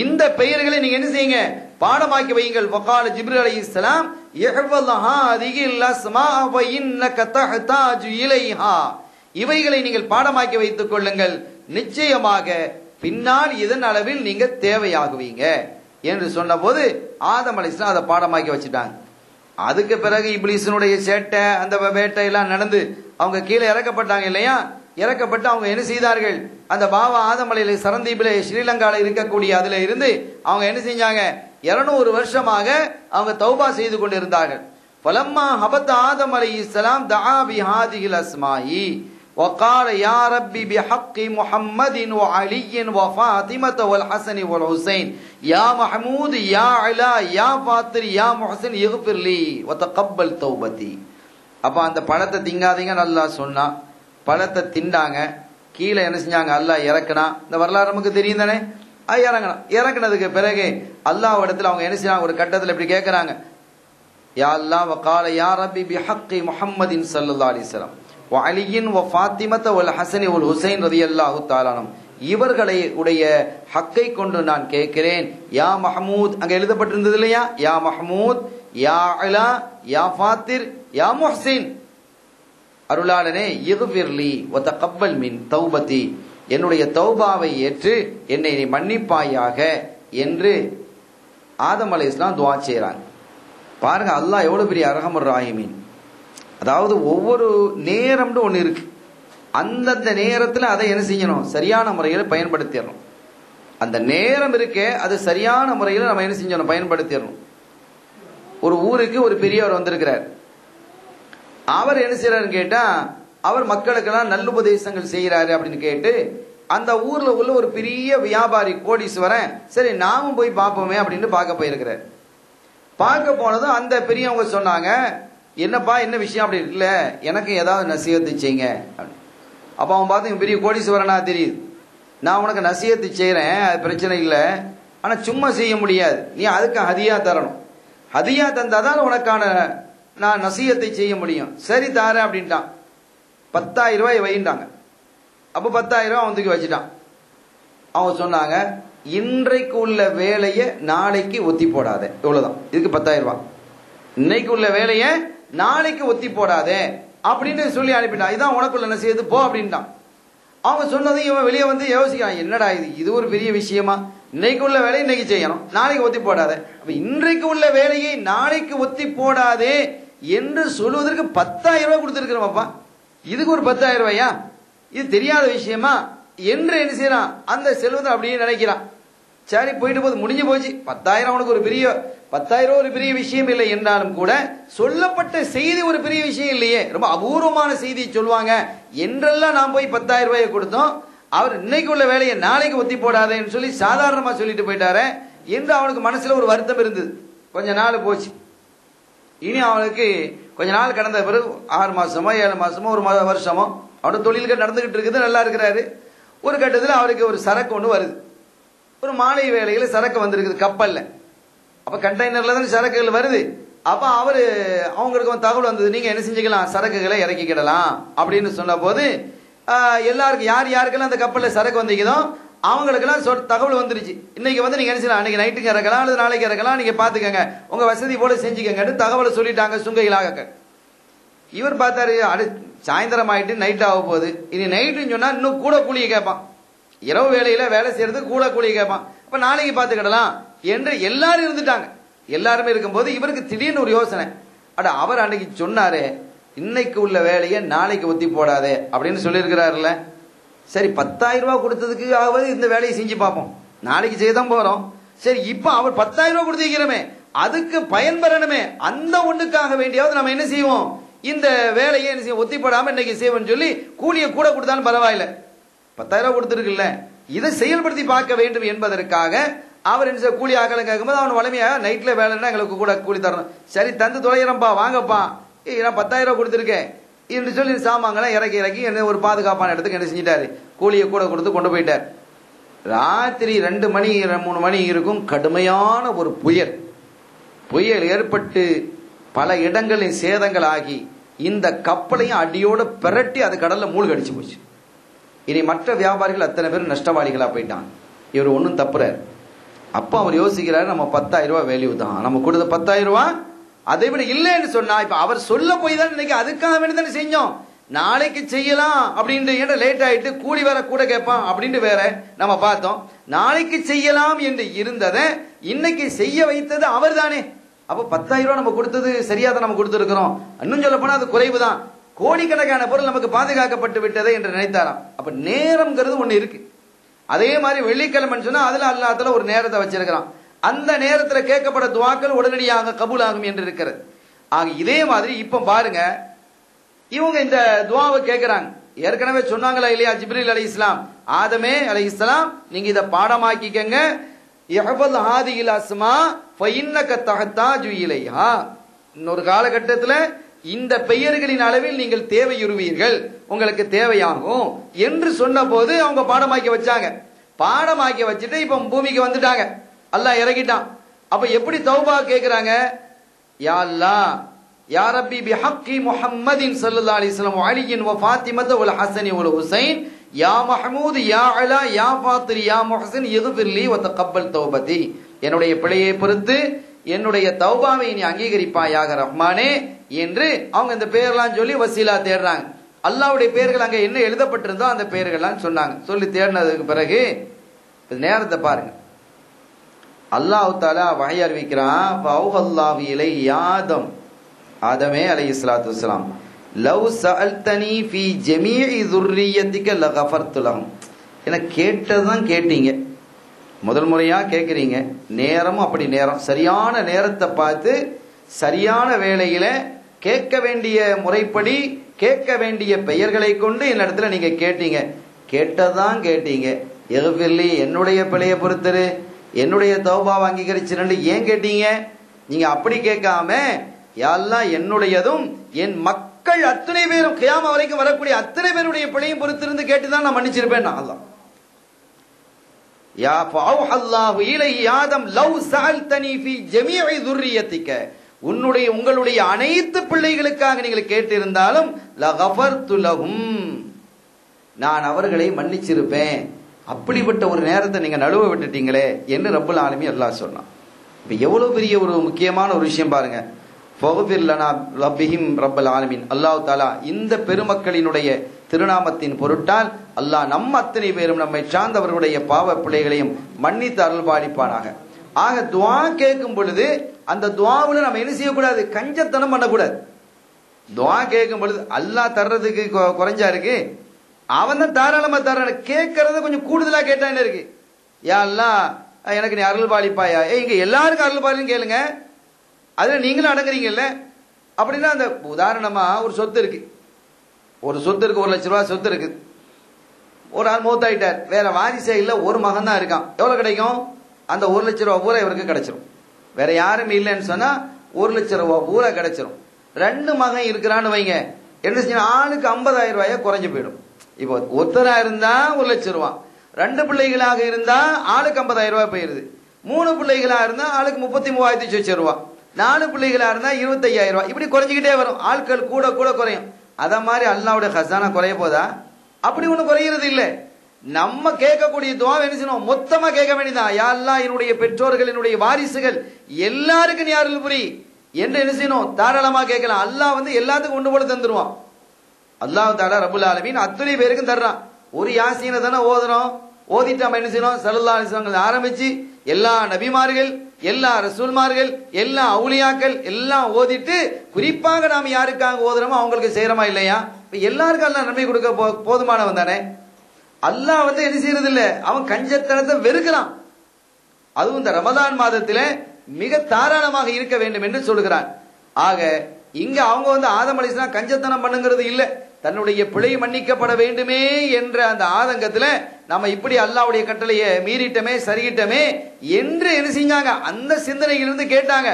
இந்த பெயர்களை நீங்க என்ன செய்யுங்க, பாடமாக்கி வையுங்கள். வகால ஜிப்ரீல் அலைஹிஸ்ஸலாம் இஹ்ஃபஸ் ஹாதிஹில் அஸ்மாஅ வ இன்னக தஹ்தாஜு இலைஹா. இவைகளை நீங்கள் பாடமாக்கி வைத்துக் கொள்ளுங்கள், நிச்சயமாக பின்னால் இதன் அளவில் நீங்க தேவையாகுவீங்க என்று சொன்னபோது ஆதம் அலைஹிஸ்ஸலாம் அதை பாடமாக்கி வச்சுட்டாங்க. அதுக்கு பிறகு இப்லீஸினுடைய சேட்டை, அந்த வேட்டை எல்லாம் நடந்து அவங்க கீழே இறக்கப்பட்டாங்க இல்லையா. இறக்கப்பட்டு அவங்க என்ன செய்தார்கள், அந்த பாபா ஆதமலையில சரந்தீபிலே ஸ்ரீலங்கால இருக்கக்கூடிய அதுல இருந்து அவங்க என்ன செஞ்சாங்க, 200 வருஷமாக அவங்க தௌபா செய்து கொண்டிருந்தார்கள். ஃபலம்மா ஹபத் ஆதம் அலைஹிஸ்ஸலாம் தஆ பிஹாதிஹில் அஸ்மாஇ وقال يا ربي بحق محمد وعلي وفاطمة والحسن والحسين يا محمود يا علا يا فاطر يا محسن اغفر لي وتقبل توبتي. அப்ப அந்த பழத்தை திங்காதீங்க நல்லா சொன்னா, பழத்தை திண்டாங்க. கீழே என்ன செஞ்சாங்க, அல்லாஹ் இறக்குனா. இந்த வரலாறு நமக்கு தெரியும் தானே. இறக்குனதுக்கு பிறகு அல்லாஹ்விடத்துல அவங்க என்ன செய்யறாங்க, ஒரு கட்டத்தில் இப்படி கேட்கிறாங்க, யா அல்லாஹ் வகால யா ரப்பி பிஹக்கி முஹம்மதின் ஸல்லல்லாஹு அலைஹி வஸல்லம் வ அலியின் வ ஃபாத்திமத வல் ஹஸன் வல் ஹுசைன் ரலியல்லாஹு தஆலா அன்ஹும், இவர்களை உடைய ஹக்கை கொண்டு நான் கேட்கிறேன். யா மஹமூத், அங்க எழுதப்பட்டிருந்தது இல்லையா, யா மஹமூத் யா அலா யா ஃபாத்திர் யா முஹ்சின், அருளாளனே இக்ஃபிர்லி வ தகப்பல் மின் தௌபதி, என்னுடைய தௌபாவை ஏற்று என்னை நீ மன்னிப்பாயாக என்று ஆதம் அலைஹிஸ்ஸலாம் துஆ செய்றாங்க. பாருங்க அல்லாஹ் எவ்வளவு பெரிய அர்ஹமர் ராஹிமீன். அதாவது ஒவ்வொரு நேரம்னு ஒன்று இருக்கு, அந்தந்த நேரத்தில் அதை என்ன செய்யணும், சரியான முறையில் பயன்படுத்திடணும். அந்த நேரம் இருக்கே அது சரியான முறையில் நம்ம என்ன செஞ்சணும், பயன்படுத்திடணும். ஒரு ஊருக்கு ஒரு பெரியவர் வந்திருக்கிறார். அவர் என்ன செய்யறாருன்னு கேட்டா, அவர் மக்களுக்கெல்லாம் நல்லுபதேசங்கள் செய்யறாரு அப்படின்னு கேட்டு அந்த ஊர்ல உள்ள ஒரு பெரிய வியாபாரி கோடீஸ்வரன், சரி நாமும் போய் பார்ப்போமே அப்படின்னு பார்க்க போயிருக்கிறார். பார்க்க போனதும் அந்த பெரியவங்க சொன்னாங்க, என்னப்பா என்ன விஷயம் அப்படி இருக்குல்ல, எனக்கு ஏதாவது நசீகத்து செய்யுங்க. அப்ப அவன் பார்த்து பெரிய கோடீஸ்வரனா தெரியுது, நான் உனக்கு நசீகத்து செய்யறேன், அது பிரச்சனை இல்லை, ஆனா சும்மா செய்ய முடியாது, நீ அதுக்கு ஹதியா தரணும், ஹதியா தந்தாதான் உனக்கான நான் நசீகத்தை செய்ய முடியும். சரி தாரேன் அப்படின்ட்டான். 10,000 ரூபாய் வைண்டாங்க. அப்ப 10,000 ரூபாய் அவன் தூக்கி வச்சுட்டான். அவங்க சொன்னாங்க, இன்றைக்கு உள்ள வேலையை நாளைக்கு ஒத்தி போடாதே, இவ்வளவுதான், இதுக்கு 10,000 ரூபாய். இன்னைக்கு உள்ள வேலையை நாளைக்கு ஒத்தி போடாதே அப்படின்னு சொல்லி அனுப்பிட்டான். இதான் உனக்குள்ள என்ன செய்யுது போ அப்படின்ட்டான். அவங்க சொன்னதும் இவன் வெளியே வந்து யோசிக்கிறான், என்னடா இது ஒரு பெரிய விஷயமா, இன்னைக்கு உள்ள வேலையை இன்னைக்கு செய்யணும், நாளைக்கு ஒத்தி போடாதே. அப்ப இன்றைக்கு உள்ள வேலையை நாளைக்கு ஒத்தி போடாதே என்று சொல்வதற்கு 10,000 ரூபாய் கொடுத்திருக்கிறோம்ப்பா, இதுக்கு ஒரு 10,000 ரூபாயா, இது தெரியாத விஷயமா என்று என்ன செய்யறான், அந்த செல்வத்தை அப்படியே நினைக்கிறான். சரி போயிட்டு போது, முடிஞ்சு போச்சு, 10,000 அவனுக்கு ஒரு பெரிய 10,000 ஒரு பெரிய விஷயம் இல்லை என்றாலும் கூட சொல்லப்பட்ட செய்தி ஒரு பெரிய விஷயம் இல்லையே, ரொம்ப அபூர்வமான செய்தியை சொல்லுவாங்க என்றெல்லாம் நாம் போய் 10,000 ரூபாயை கொடுத்தோம், அவர் இன்னைக்கு உள்ள வேலையை நாளைக்கு ஒத்தி போடாதேன்னு சொல்லி சாதாரணமா சொல்லிட்டு போயிட்டாரு என்று அவனுக்கு மனசுல ஒரு வருத்தம் இருந்தது. கொஞ்ச நாள் போச்சு. இனி அவனுக்கு கொஞ்ச நாள் கடந்த பிறகு 6 மாசமோ 7 மாசமோ 1 வருஷமோ அவனோட தொழில்கள் நடந்துகிட்டு இருக்குது, நல்லா இருக்கிறாரு. ஒரு கட்டத்தில் அவருக்கு ஒரு சரக்கு ஒன்று வருது, ஒரு மாலை வேளையில சரக்கு வந்திருக்குது கப்பல்ல. அப்ப கண்டெய்னர்ல தான் சரக்குகள் வருது. அப்ப அவங்களுக்கு தகவல் வந்தது, நீங்க என்ன செஞ்சுக்கலாம், சரக்குகளை இறக்கிக்கிடலாம் அப்படின்னு சொன்ன போது எல்லாருக்கும் யார் யாருக்கெல்லாம் அந்த கப்பல்ல சரக்கு வந்திருக்குதோ அவங்களுக்கெல்லாம் தகவல் வந்துருச்சு. இன்னைக்கு வந்து நீங்க என்ன செய்யலாம், அன்னைக்கு நைட்டுக்கு இறக்கலாம் அல்லது நாளைக்கு இறக்கலாம், நீங்க பாத்துக்கங்க, உங்க வசதி போல செஞ்சுக்கங்கன்னு தகவலை சொல்லிட்டாங்க சுங்கைகளாக. இவர் பார்த்தாரு, சாயந்தரம் ஆயிட்டு நைட் ஆக போகுது, இனி நைட்டுன்னு சொன்னா இன்னும் கூட கூலியை கேட்பான், இரவு வேலையில வேலை செய்யறது கூட கூலியை கேட்பான், அப்ப நாளைக்கு பாத்துக்கிடலாம் என்று எல்லாரும் இருந்துட்டாங்க. எல்லாருமே இருக்கும்போது இவருக்கு திடீர்னு ஒரு யோசனை, அவர் அன்னைக்கு சொன்னாரு இன்னைக்கு உள்ள வேலையை நாளைக்கு ஒத்தி போடாதே அப்படின்னு சொல்லியிருக்கிறாருல்ல, சரி 10,000 ரூபாய் கொடுத்ததுக்கு ஆவது இந்த வேலையை செஞ்சு பார்ப்போம், நாளைக்கு செய்யதான் போறோம், சரி இப்ப அவர் 10,000 ரூபாய் கொடுத்திருக்கிறோமே அதுக்கு பயன்பெறணுமே, அந்த ஒண்ணுக்காக வேண்டியாவது நம்ம என்ன செய்வோம், இந்த வேலையை என்ன செய்வோம், ஒத்தி போடாம இன்னைக்கு செய்வோம்னு சொல்லி கூலியை கூட கொடுத்தாலும் பரவாயில்ல, 10,000 ரூபாய் கொடுத்துருக்குல்ல, இதை செயல்படுத்தி பார்க்க வேண்டும் என்பதற்காக அவர் என்ன கூலி ஆகலை கேட்கும்போது அவன் வலிமையா நைட்ல வேலைன்னா எங்களுக்கு கூட கூலி தரணும். சரி தந்து தொலைகிறப்பா வாங்கப்பா, நான் 10,000 ரூபாய் கொடுத்துருக்கேன் என்று சொல்லி சாமான்லாம் இறக்கி என்ன ஒரு பாதுகாப்பான இடத்துக்கு என்ன செஞ்சிட்டாரு, கூலியை கூட கொடுத்து கொண்டு போயிட்டார். ராத்திரி 2 மணி 3 மணி இருக்கும், கடுமையான ஒரு புயல் ஏற்பட்டு பல இடங்களில் சேதங்கள் ஆகி இந்த கப்பலையும் அடியோட பிரட்டி அது கடல்ல மூழ்கி அடிச்சு போச்சு. இனி மற்ற வியாபாரிகள் அத்தனை பேர் நஷ்டவாளிகளா போயிட்டாங்க. இவர் ஒன்னும் தப்புறாரு. அப்ப அவர் யோசிக்கிறாரு, நம்ம 10,000 ரூபாய் வேல்யூ தான், நம்ம கொடுத்த 10,000 ரூபாய் அதை விட இல்லைன்னு சொன்னா, இப்ப அவர் சொல்ல போய் தான் இன்னைக்கு அதுக்காக வேண்டி தானே செஞ்சோம், நாளைக்கு செய்யலாம் அப்படின்ட்டு ஏன்னா லேட் ஆயிட்டு கூலி வேற கூட கேட்பான் அப்படின்ட்டு வேற நம்ம பார்த்தோம். நாளைக்கு செய்யலாம் என்று இருந்ததை இன்னைக்கு செய்ய வைத்தது அவர் தானே. அப்ப 10,000 ரூபாய் நம்ம கொடுத்தது சரியா தான் நம்ம கொடுத்துருக்கிறோம், இன்னும் சொல்ல போனா அது குறைவு தான், கோடிக்கணக்கான பொருள் நமக்கு பாதுகாக்கப்பட்டு விட்டதே என்று நினைத்தாராம். அப்ப நேரம்ங்கிறது ஒண்ணு இருக்கு. அதே மாதிரி வெள்ளிக்கிழமைன்னு சொன்னா அதுல அல்லாஹ்ல ஒரு நேரத்தை வச்சிருக்கிறான், அந்த நேரத்தில் கேட்கப்பட துவாக்கள் உடனடியாக கபூல் ஆகும் என்று இருக்கிறது. ஆக இதே மாதிரி இப்ப பாருங்க, இவங்க இந்த துவாவை கேட்கிறாங்க. ஏற்கனவே சொன்னாங்களா இல்லையா, ஜிப்ரீல் அலைஹிஸ்ஸலாம் ஆதமே அலைஹிஸ்ஸலாம் நீங்க இத பாடமாக்கிக்கங்க, இஹ்ஃபல் ஹாதிஹில் அஸ்மா ஃபஇன்னக தஹ்தாஜு இலைஹா, இன்னொரு காலகட்டத்தில் இந்த பெயர்களின் அளவில் நீங்கள் தேவையுறுவீர்கள், உங்களுக்கு தேவையாகும் என்று சொன்ன போது அவங்க பாடமாக்கி வச்சாங்க. பாடமாக்கி வச்சுட்டு இப்ப பூமிக்கு வந்துட்டாங்க, அல்லாஹ் இறங்கிட்டான். அப்ப எப்படி தௌபா கேக்குறாங்க, யா அல்லாஹ் யா ரப்பி பிஹக்கி முஹம்மதின் ஸல்லல்லாஹு அலைஹி வஸல்லம் வ அலியின் வ ஃபாத்திமத வல் ஹஸனி வல் ஹுசைன் யா மஹ்மூத் யா அலா யா ஃபாத்திர் யா முஹ்சின் இக்ஃபிர்லி வ தகப்பல் தௌபதி, என்னுடைய பிழையை பொறுத்து என்னுடைய தௌபாவை நீ அங்கீகரிப்பாயாக ரஹ்மானே என்று அவங்க இந்த பெயர்லாம் சொல்லி வசீலா தேடுறாங்க. அல்லாஹ்வுடைய பெயர்கள் அங்க என்ன எழுதப்பட்டிருந்தோ அந்த பெயர்கள்லாம் சொன்னாங்க. சொல்லி தேடினதுக்கு பிறகு நேரத்தை பாருங்க, அல்லாஹ் தஆலா வஹி அறிவிக்கிறான், ஃபௌஹல்லாஹு இலை ஆதம், ஆதமே அலைஹிஸ்ஸலாத்து வஸ்ஸலாம் லவ் சஅல்தனி ஃபீ ஜமீஇ ذُرِّيَّتِكَ லகஃபர்து லஹும், என்ன கேட்டதான் கேட்டீங்க, முதல் முறையா கேட்கிறீங்க, நேரமும் அப்படி நேரம் சரியான நேரத்தை பார்த்து சரியான வேளையில கேட்க வேண்டிய முறைப்படி கேட்க வேண்டிய பெயர்களை கொண்டு இந்த இடத்துல நீங்க கேட்டீங்க, கேட்டதான் கேட்டீங்க, இக்ஃபிர்லி என்னுடைய பிழையை பொறுத்தரு, என்னுடைய தௌபாவை அங்கீகரிச்சிரண்டு ஏன் கேட்டீங்க, நீங்க அப்படி கேட்காம யா அல்லாஹ் என்னுடையதும் என் மக்கள் அத்தனை பேரும் கியாமா வரைக்கும் வரக்கூடிய அத்தனை பேருடைய பிழையும் பொறுத்திருந்து கேட்டுதான் நான் மன்னிச்சிருப்பேன். அல்லாஹ் யா ஃபௌஹல்லாஹு இலைஹி ஆதம் லவ் சஅல்தனி ஃபீ ஜமீஇ ذُرِّيَّتِكَ, உங்களுடைய அனைத்து பிள்ளைகளுக்காக நீங்கள் கேட்டிருந்தாலும் லகஃபர்து லஹும், நான் அவர்களை மன்னிச்சிருப்பேன், அப்படிப்பட்ட ஒரு நேரத்தை நீங்க நழுவ விட்டுட்டீங்களே என்று ரப்புல் ஆலமீன் அல்லாஹ் சொன்னான். இப்ப எவ்வளவு பெரிய ஒரு முக்கியமான ஒரு விஷயம் பாருங்க, ஃபக்ஃபிர் லனா ரப்பிஹிம் ரப்பல் ஆலமீன், அல்லாஹ் தஆலா இந்த பெருமக்களினுடைய திருநாமத்தின் பொருட்டால் அல்லாஹ் நம்ம அத்தனை பேரும் நம்மை சார்ந்தவர்களுடைய பாவ பிழைகளையும் மன்னித்து அருள்பாலிப்பானாக. ஆக துஆ கேட்கும் பொழுது அந்த துஆவுல நம்ம என்ன செய்யக்கூடாது, கஞ்சத்தனம் பண்ணக்கூடாது. துஆ கேட்கும் பொழுது அல்லாஹ் தர்றதுக்கு குறைஞ்சா இருக்கு, அவன் தான் தாராளமா தர்றான், கேட்கறத கொஞ்சம் கூடுதலா கேட்டா என்ன இருக்கு, யா அல்லாஹ் எனக்கு நீ அருள்பாலிப்பாயா, இங்க எல்லாருக்கும் அருள்பாலின்னு கேளுங்க, அதுல நீங்களும் அடங்குறீங்கல்ல. அப்படின்னா அந்த உதாரணமா ஒரு சொத்து இருக்கு, 1 லட்சம் ரூபாய் சொத்து இருக்கு, ஒரு ஆள் மூத்தாயிட்டார், வேற வாரிசே இல்ல, ஒரு மகன் தான் இருக்கான், எவ்வளவு கிடைக்கும், அந்த 1 லட்சம் ரூபாய் பூரா இவருக்கு கிடைச்சிரும். வேற யாரும் இல்லைன்னு சொன்னா 1 லட்சம் ரூபாய் பூரா கிடைச்சிரும். 2 மகன் இருக்கிறான்னு வைங்க, என்ன செய்யணும், ஆளுக்கு 50,000 ரூபாயா குறைஞ்சு போயிடும். இப்போ ஒருத்தரா இருந்தா 1 லட்சம் ரூபாய், 2 பிள்ளைகளாக இருந்தா ஆளுக்கு 50,000 ரூபாய் போயிருது, 3 பிள்ளைகளா இருந்தா ஆளுக்கு 33,000 ரூபாய், 4 பிள்ளைகளா இருந்தா 25,000 ரூபாய், இப்படி குறைஞ்சிக்கிட்டே வரும், ஆட்கள் கூட கூட குறையும். அத மாதிரி அல்லாஹ்வுடைய கஸானா குறைய போதா, அப்படி ஒண்ணு குறையிறது இல்லை. நம்ம கேட்கக்கூடிய துஆ என்ன செய்யணும், மொத்தமா கேட்க வேண்டியதான், யா அல்லாஹ் என்னுடைய பெற்றோர்கள் என்னுடைய வாரிசுகள் எல்லாருக்கும் நீ அருள் புரி என்று என்ன செய்யணும், தாராளமா கேட்கலாம். அல்லாஹ் எல்லாத்துக்கும் ஒன்று போல தந்துருவான். அல்லாஹ் தஆலா ரப்புல் ஆலமீன் அத்தனை பேருக்கும் தர்றான். ஒரு யாசீனை தானே ஓதுறோம், ஓதிட்டு நம்ம என்ன செய்யணும், ஸல்லல்லாஹு அலைஹி வஸல்லம் ஆரம்பிச்சு எல்லா நபிமார்கள் எல்லா ரசூல்மார்கள் எல்லா அவுலியாக்கள் எல்லாம் ஓதிட்டு குறிப்பாக நாம் யாருக்காக ஓதுறோமோ அவங்களுக்கு செய்யறோமா இல்லையா, எல்லாருக்கும் அல்லாஹ் நன்மை கொடுக்க போதுமானவன் தானே. அல்லாஹ் என்ன செய்யறது இல்ல, அவன் கஞ்சத்தனத்தை வெறுக்கிறான். அதுவும் இந்த ரமதான் மாதத்தில மிக தாராளமாக இருக்க வேண்டும் என்று சொல்லுகிறான். ஆக இங்க அவங்க ஆதம் அலைஹிஸ்ஸலாம் கஞ்சத்தனம் பண்ணுங்கிறது இல்ல, தன்னுடைய பிழை மன்னிக்கப்பட வேண்டுமே என்ற அந்த ஆதங்கத்துல நம்ம இப்படி அல்லாஹ்வுடைய கட்டளையை மீறிட்டமே சரியிட்டமே என்று என்ன செஞ்சாங்க, அந்த சிந்தனையிலிருந்து கேட்டாங்க.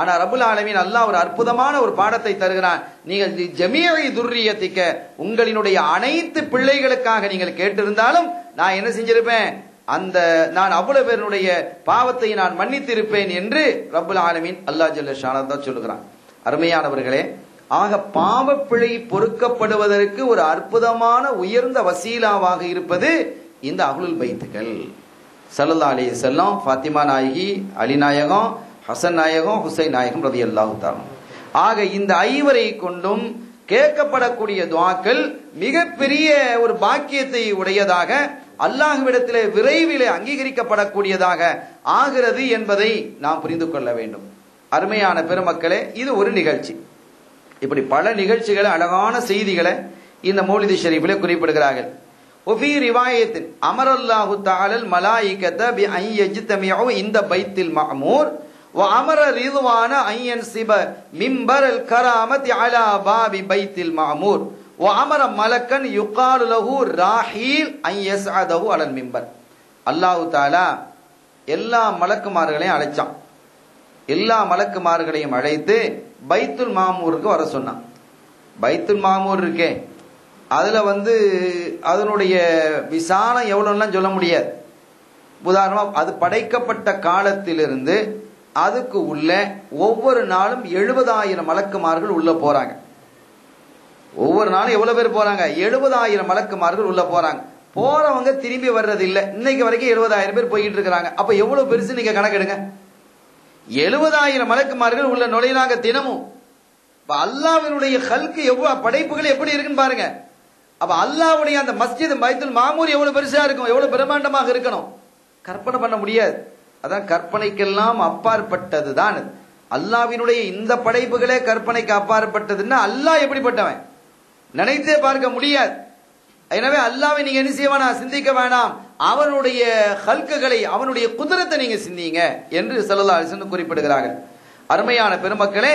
ஆனா ரப்புல் ஆலமீன் அல்லாஹ் ஒரு அற்புதமான ஒரு பாடத்தை தருகிறான். நீங்கள் ஜமீஇ துர்ரியத்திக்க, உங்களினுடைய அனைத்து பிள்ளைகளுக்காக நீங்கள் கேட்டிருந்தாலும் நான் என்ன செஞ்சிருப்பேன், நான் அவ்வளவு பேருடைய பாவத்தை நான் மன்னித்திருப்பேன் என்று ரப்புல் ஆலமீன் அல்லாஹ் ஜல்ல ஷானஹு சொல்லுகிறான். அருமையானவர்களே, ஆக பாவப்பிழை பொறுக்கப்படுவதற்கு ஒரு அற்புதமான உயர்ந்த வசீலாவாக இருப்பது இந்த அஹ்லுல் பைத்துகள். ஸல்லல்லாஹு அலைஹி வஸல்லம், ஃபாத்திமா நாயகி, அலி நாயகம், ஹசன் நாயகம், ஹுசைன் நாயகம் ரலியல்லாஹு தஆலா. ஆக இந்த ஐவரை கொண்டும் கேட்கப்படக்கூடிய துஆக்கள் மிகப்பெரிய ஒரு பாக்கியத்தை உடையதாக, அல்லாஹ்விடத்திலே விரைவிலே அங்கீகரிக்கப்படக்கூடியதாக ஆகிறது என்பதை நாம் புரிந்து கொள்ள வேண்டும். அருமையான பெருமக்களே, இது ஒரு நிகழ்ச்சி. இப்படி பல நிகழ்ச்சிகளை, அழகான செய்திகளை இந்த மௌலிது ஷரீஃபிலே குறிப்பிடுகிறார்கள். ஒஃபி ரிவாயத்தின் அமரல்லாஹு தஆலல் மலாயிகத பி அன் யஜ்தமிஉ இந்த பைத்தில் மஅமூர் வ அமர ரிதுவான அன் யன்ஸிப மிம்பரல் கராமத்தி அலா பாபி பைத்தில் மஅமூர் வ அமர மலக்கன் யுகாலு லஹு ராஹீல் அன் யஸ்அதஹு அலல் மிம்பர். அல்லாஹ் தஆலா எல்லா மலக்குமார்களையும் அழைச்சான். எல்லா மலக்குமார்களையும் அழைத்து பைத்துல் மாமூருக்கு வர சொன்னான். பைத்துல் மாமூர் இருக்கே, அதுல அதனுடைய விசாலம் எவ்வளவுலாம் சொல்ல முடியாது. உதாரணமா, அது படைக்கப்பட்ட காலத்திலிருந்து அதுக்கு உள்ள ஒவ்வொரு நாளும் 70,000 மலக்குமார்கள் உள்ள போறாங்க. ஒவ்வொரு நாளும் எவ்வளவு பேர் போறாங்க, 70,000 மலக்குமார்கள் உள்ள போறாங்க. போறவங்க திரும்பி வர்றது இல்ல. இன்னைக்கு வரைக்கும் 70,000 பேர் போயிட்டு இருக்கிறாங்க. அப்ப எவ்வளவு பெருசு நீங்க கணக்கெடுங்க. 70,000 மலக்குமார்கள் உள்ள நுழையிறாங்க தினமும். அல்லாஹ்வினுடைய ஹல்கு எவ்வளவு படைப்புகள் எப்படி இருக்குன்னு பாருங்க. அப்ப அல்லாஹ்வுடைய அந்த மஸ்ஜித் பைத்துல் மாமூர் எவ்வளவு பெருசா இருக்கும், எவ்வளவு பிரம்மாண்டமாக இருக்கணும், கற்பனை பண்ண முடியாது. அதான் கற்பனைக்கெல்லாம் அப்பாற்பட்டதுதான் அல்லாஹ்வினுடைய இந்த படைப்புகளே கற்பனைக்கு அப்பாற்பட்டதுன்னா அல்லாஹ் எப்படிப்பட்டவன் நினைத்தே பார்க்க முடியாது. எனவே அல்லாஹ்வை நீங்க என்ன செய்ய வேணாம், சிந்திக்க வேணாம், அவனுடைய ஹல்குகளை, அவனுடைய குதிரத்தை நீங்க சிந்திங்க என்று ஸல்லல்லாஹு அலைஹி வஸல்லம் குறிப்பிடுகிறார்கள். அருமையான பெருமக்களே,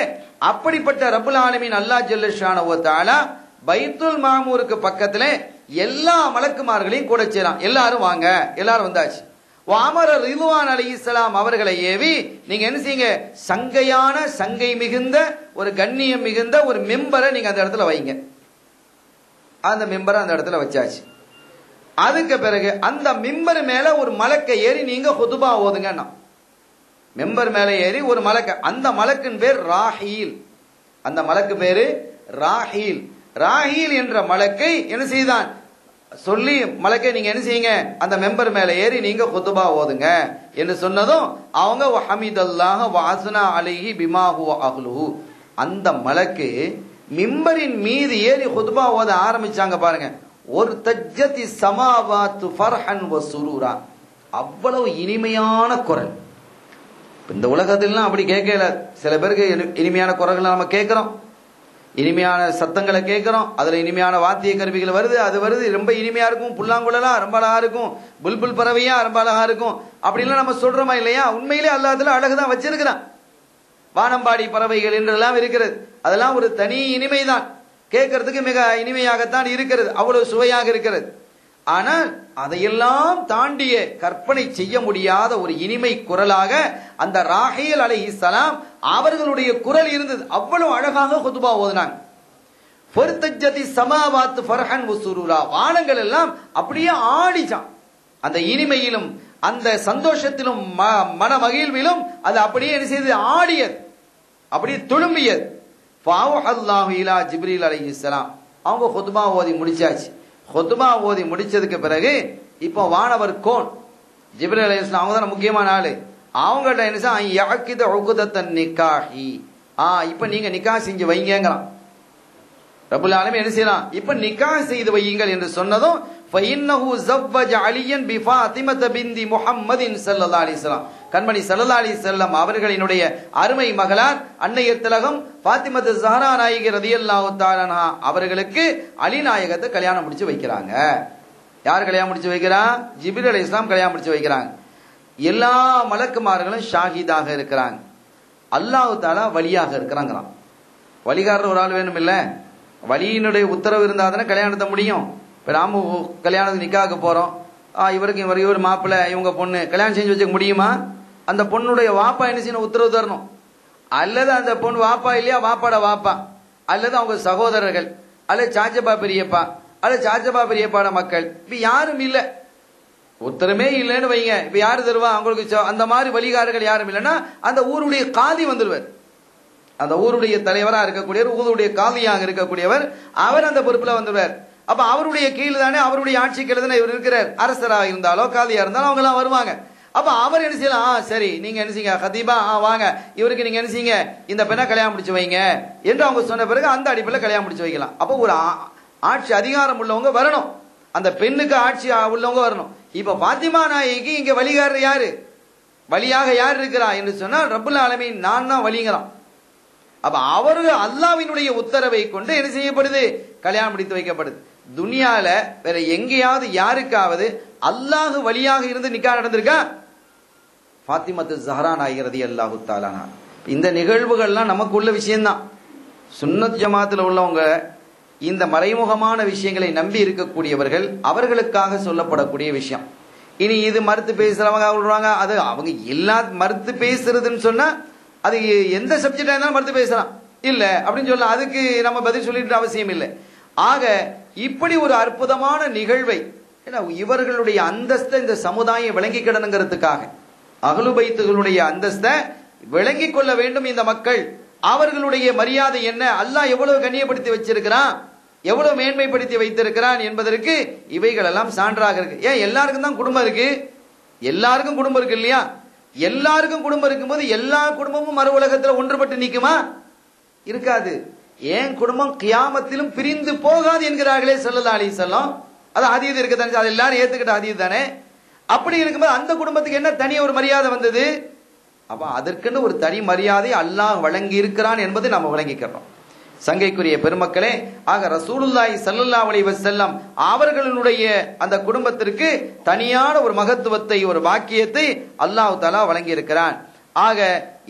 அப்படிப்பட்ட ரப்புல் ஆலமீன் அல்லாஹ் ஜல்ல ஷானஹு வ தஆலா பைத்துல் மாமூருக்கு பக்கத்துல எல்லா மலக்குமார்களையும் கூட செய்றான். எல்லாரும் வாங்க, எல்லாரும் வந்தாச்சு. வாமர ரிதுவான் அலைஹிஸ்ஸலாம் அவர்களை ஏவி நீங்க என்ன செய்யுங்க, சங்கையான, சங்கை மிகுந்த, ஒரு கண்ணியம் மிகுந்த ஒரு மெம்பரை நீங்க அந்த இடத்துல வைங்க. அந்த மெம்பரை அந்த இடத்துல வச்சாச்சு. அதுக்கு பிறகு அந்த மெம்பர் மேல ஒரு மலக்கை ஏறி நீங்க ஹுதுபா ஓதுங்க. மெம்பர் மேல ஏறி ஒரு மலக்க, அந்த மலக்கின் பேர் ராஹீல். அந்த மலக்கு பேரு ராஹீல். ராஹீல் என்ற மலக்கை என்ன செய்தான் சொல்லி, மலக்கை நீங்க என்ன செய்யுங்க, அந்த மெம்பர் மேல ஏறி நீங்க ஹுதுபா ஓதுங்க என்று சொன்னதும் அவங்க ஹமீதல்லாஹ வ அஸ்னா அலைஹி பிமா ஹுவ அஹ்லுஹு, அந்த மலக்கு மிம்பரின் மீது ஏறி ஹுதுபா ஓத ஆரம்பிச்சாங்க பாருங்க. ஒரு தஜ்ஜதி சமாவாத்து ஃபர்ஹன் வ சுரூரா, அவ்வளவு இனிமையான குரல். இந்த உலகத்திலாம் அப்படி கேட்கல. சில பேருக்கு இனிமையான குரல்களை நம்ம கேட்கிறோம், இனிமையான சத்தங்களை கேட்கிறோம், அதுல இனிமையான வாத்திய கருவிகள் வருது, அது வருது, ரொம்ப இனிமையா இருக்கும், புல்லாங்குழலா ரொம்ப அழகா இருக்கும், புல்புல் பறவையா ரொம்ப அழகா இருக்கும், அப்படின்லாம் நம்ம சொல்றோமா இல்லையா? உண்மையிலே அல்லாஹ் அதுல அழகுதான் வச்சிருக்கிறான். வானம்பாடி பறவைகள் என்றெல்லாம் இருக்கிறது, அதெல்லாம் ஒரு தனி இனிமைதான், கேட்கறதுக்கு மிக இனிமையாகத்தான் இருக்கிறது, அவ்வளவு சுவையாக இருக்கிறது. ஆனால் அதையெல்லாம் தாண்டிய கற்பனை செய்ய முடியாத ஒரு இனிமை குரலாக அந்த ராஹீல் அலைஹிஸ்ஸலாம் அவர்களுடைய குரல் இருந்தது. அவ்வளவு அழகாக ஹுதுபா ஓதுனாங்க. ஃபர்தஜ்ஜதி ஸமாவாத்து ஃபர்ஹன் வ சுரூரா, வானங்கள் எல்லாம் அப்படியே ஆடிச்சான். அந்த இனிமையிலும் அந்த சந்தோஷத்திலும் மன மகிழ்விலும் அது அப்படியே என்ன செய்து ஆடியது, அப்படியே துளும்பியது. ஃபஅவஹல்லாஹு இலா ஜிப்ரீல் அலைஹிஸ்ஸலாம், அவங்க ஹுதுபா ஓதி முடிச்சாச்சு. ஹுதுபா ஓதி முடிச்சதுக்கு பிறகு இப்போ வானவர் கோன் ஜிப்ரீல் அலைஹிஸ்ஸலாம், அவங்க தான் முக்கியமான ஆளு. அவங்கள்ட்ட என்ன செய்ய, யஅகிது உக்தத்தன் நிக்காஹி, இப்ப நீங்க நிக்காஹ் செஞ்சு வைங்கங்கறான். ரப்புல் ஆலமீன் என்ன செய்யறான், இப்ப நிக்காஹ் செய்து வையுங்கள் என்று சொன்னதும் ஃபஇன்னஹு ஸவ்வஜ அலியன் பிஃபாத்திமத பின்தி முஹம்மதின் ஸல்லல்லாஹு அலைஹி வஸல்லம், கண்மணி ஸல்லல்லாஹு அலைஹி வஸல்லம் அவர்களினுடைய அருமை மகளார் அன்னையர் திலகம் ஃபாத்திமத்து ஸஹ்ரா நாயகி ரலியல்லாஹு தஆலா அன்ஹா அவர்களுக்கு அலி நாயகத்தை கல்யாணம் முடிச்சு வைக்கிறாங்க. யார் கல்யாணம் முடிச்சு வைக்கிறா? ஜிப்ரீல் அலைஹிஸ்ஸலாம் கல்யாணம் முடிச்சு வைக்கிறாங்க. எல்லா மலக்குமார்களும் ஷாஹிதாக இருக்கிறாங்க. அல்லாஹ் தஆலா வலியாக இருக்கிறாங்கறான். வலிகாரர் ஒரு ஆள் வேணும் இல்ல? வலியினுடைய உத்தரவு இருந்தால் தானே கல்யாணத்தை முடியும். இப்போ நாம கல்யாணத்துக்கு நிக்காவுக்கு போறோம், இவருக்கு இவர் மாப்பிள்ளை இவங்க பொண்ணு கல்யாணம் செஞ்சு வச்சுக்க முடியுமா? அந்த பொண்ணுடைய வாப்பா என்ன செய்யணும், உத்தரவு தரணும். அல்லது அந்த பொண்ணு வாப்பா இல்லையா, வாப்பாட வாப்பா, அல்லது அவங்க சகோதரர்கள், அல்லது சாச்சப்பா பெரியப்பா, அல்லது சாச்சப்பா பெரியப்பாட மக்கள். இப்ப யாரும் இல்லை, உத்தரமே இல்லைன்னு வைங்க. இப்ப யாரு தருவா அவங்களுக்கு? அந்த மாதிரி வழிகாரர்கள் யாரும் இல்லைன்னா அந்த ஊருடைய காதி வந்துடுவார். அந்த ஊருடைய தலைவராக இருக்கக்கூடியவர், ஊருடைய காதியாக இருக்கக்கூடியவர், அவர் அந்த பொறுப்புல வந்துடுவார். அப்ப அவருடைய கீழ் தானே, அவருடைய ஆட்சி கீழ் தானே இவர் இருக்கிறார். அரசராக இருந்தாலோ காதியா இருந்தாலும் அவங்க எல்லாம் வருவாங்க. அப்ப அவர் என்ன செய்யலாம், சரி நீங்க என்ன செய்யுங்க கதீபா, வாங்க இவருக்கு நீங்க என்ன செய்யுங்க இந்த பெண்ணை கல்யாணம் முடிச்சு வைங்க என்று அவங்க சொன்ன பிறகு அந்த அடிப்படையில் கல்யாணம் முடிச்சு வைக்கலாம். அப்போ ஒரு ஆட்சி அதிகாரம் உள்ளவங்க வரணும், அந்த பெண்ணுக்கு ஆட்சி உள்ளவங்க வரணும். இப்ப பாத்திமா நாயகிக்கு இங்க வழிகாரர் யாரு, வழியாக யார் இருக்கிறா என்று சொன்னால் ரப்புல் ஆலமீன், நான் தான் வழிங்கிறான். அப்ப அவரு அல்லாஹ்வினுடைய உத்தரவை கொண்டு என்ன செய்யப்படுது, கல்யாணம் முடித்து வைக்கப்படுது. துனியால வேற எங்கேயாவது யாருக்காவது அல்லாஹ் வழியாக இருந்து நிக்கா நடந்திருக்கா? ஃபாத்திமத்து ஸஹ்ரா நாயகி ரலியல்லாஹு தஆலா அன்ஹா. இந்த நிகழ்வுகள்லாம் நமக்குள்ள விஷயம்தான். சுன்னத் ஜமாத்துல உள்ளவங்க இந்த மறைமுகமான விஷயங்களை நம்பி இருக்கக்கூடியவர்கள், அவர்களுக்காக சொல்லப்படக்கூடிய விஷயம். இனி இது மறுத்து பேசுறவங்க சொல்றாங்க, அது அவங்க எல்லா மறுத்து பேசுறதுன்னு சொன்னா அது எந்த சப்ஜெக்டா இருந்தாலும் மறுத்து பேசலாம் இல்ல அப்படின்னு சொல்லலாம். அதுக்கு நம்ம பதில் சொல்லிட்டு அவசியம் இல்லை. ஆக இப்படி ஒரு அற்புதமான நிகழ்வை இவர்களுடைய அந்தஸ்தை இந்த சமுதாயம் விளங்கி கிடனுங்கிறதுக்காக, அஹ்லு பைத்துகளுடைய அந்தஸ்தை விளங்கி கொள்ள வேண்டும் இந்த மக்கள். அவர்களுடைய மரியாதை என்ன, அல்லாஹ் எவ்வளவு கண்ணியப்படுத்தி வச்சிருக்கிறான், எவ்வளவு மேன்மைப்படுத்தி வைத்திருக்கிறான் என்பதற்கு இவைகள் எல்லாம் சான்றாக இருக்கு. ஏன் எல்லாருக்கும் தான் குடும்பம் இருக்கு, எல்லாருக்கும் குடும்பம் இருக்கு இல்லையா? எல்லாருக்கும் குடும்பம் இருக்கும்போது எல்லா குடும்பமும் மறு உலகத்துல ஒன்றுபட்டு நிக்குமா? இருக்காது. ஏன் குடும்பம் கியாமத்திலும் பிரிந்து போகாது என்கிறார்களே ஸல்லல்லாஹு அலைஹி வஸல்லம். அது ஹதீஸ் இருக்குதானே, அது எல்லாரும் ஏத்துக்கிட்ட ஹதீஸ் தானே. அப்படி இருக்கும்போது அந்த குடும்பத்துக்கு என்ன தனி ஒரு மரியாதை வந்தது? அப்ப அதற்குன்னு ஒரு தனி மரியாதை அல்லாஹ் வழங்கி இருக்கிறான் என்பதை நம்ம விளங்கிக்கிறோம். சங்கைக்குரிய பெருமக்களே, ஆக ரசூலுல்லாஹி ஸல்லல்லாஹு அலைஹி வஸல்லம் அவர்களுடைய அந்த குடும்பத்திற்கு தனியான ஒரு மகத்துவத்தை, ஒரு பாக்கியத்தை அல்லாஹ் தஆலா வழங்கி இருக்கிறான். ஆக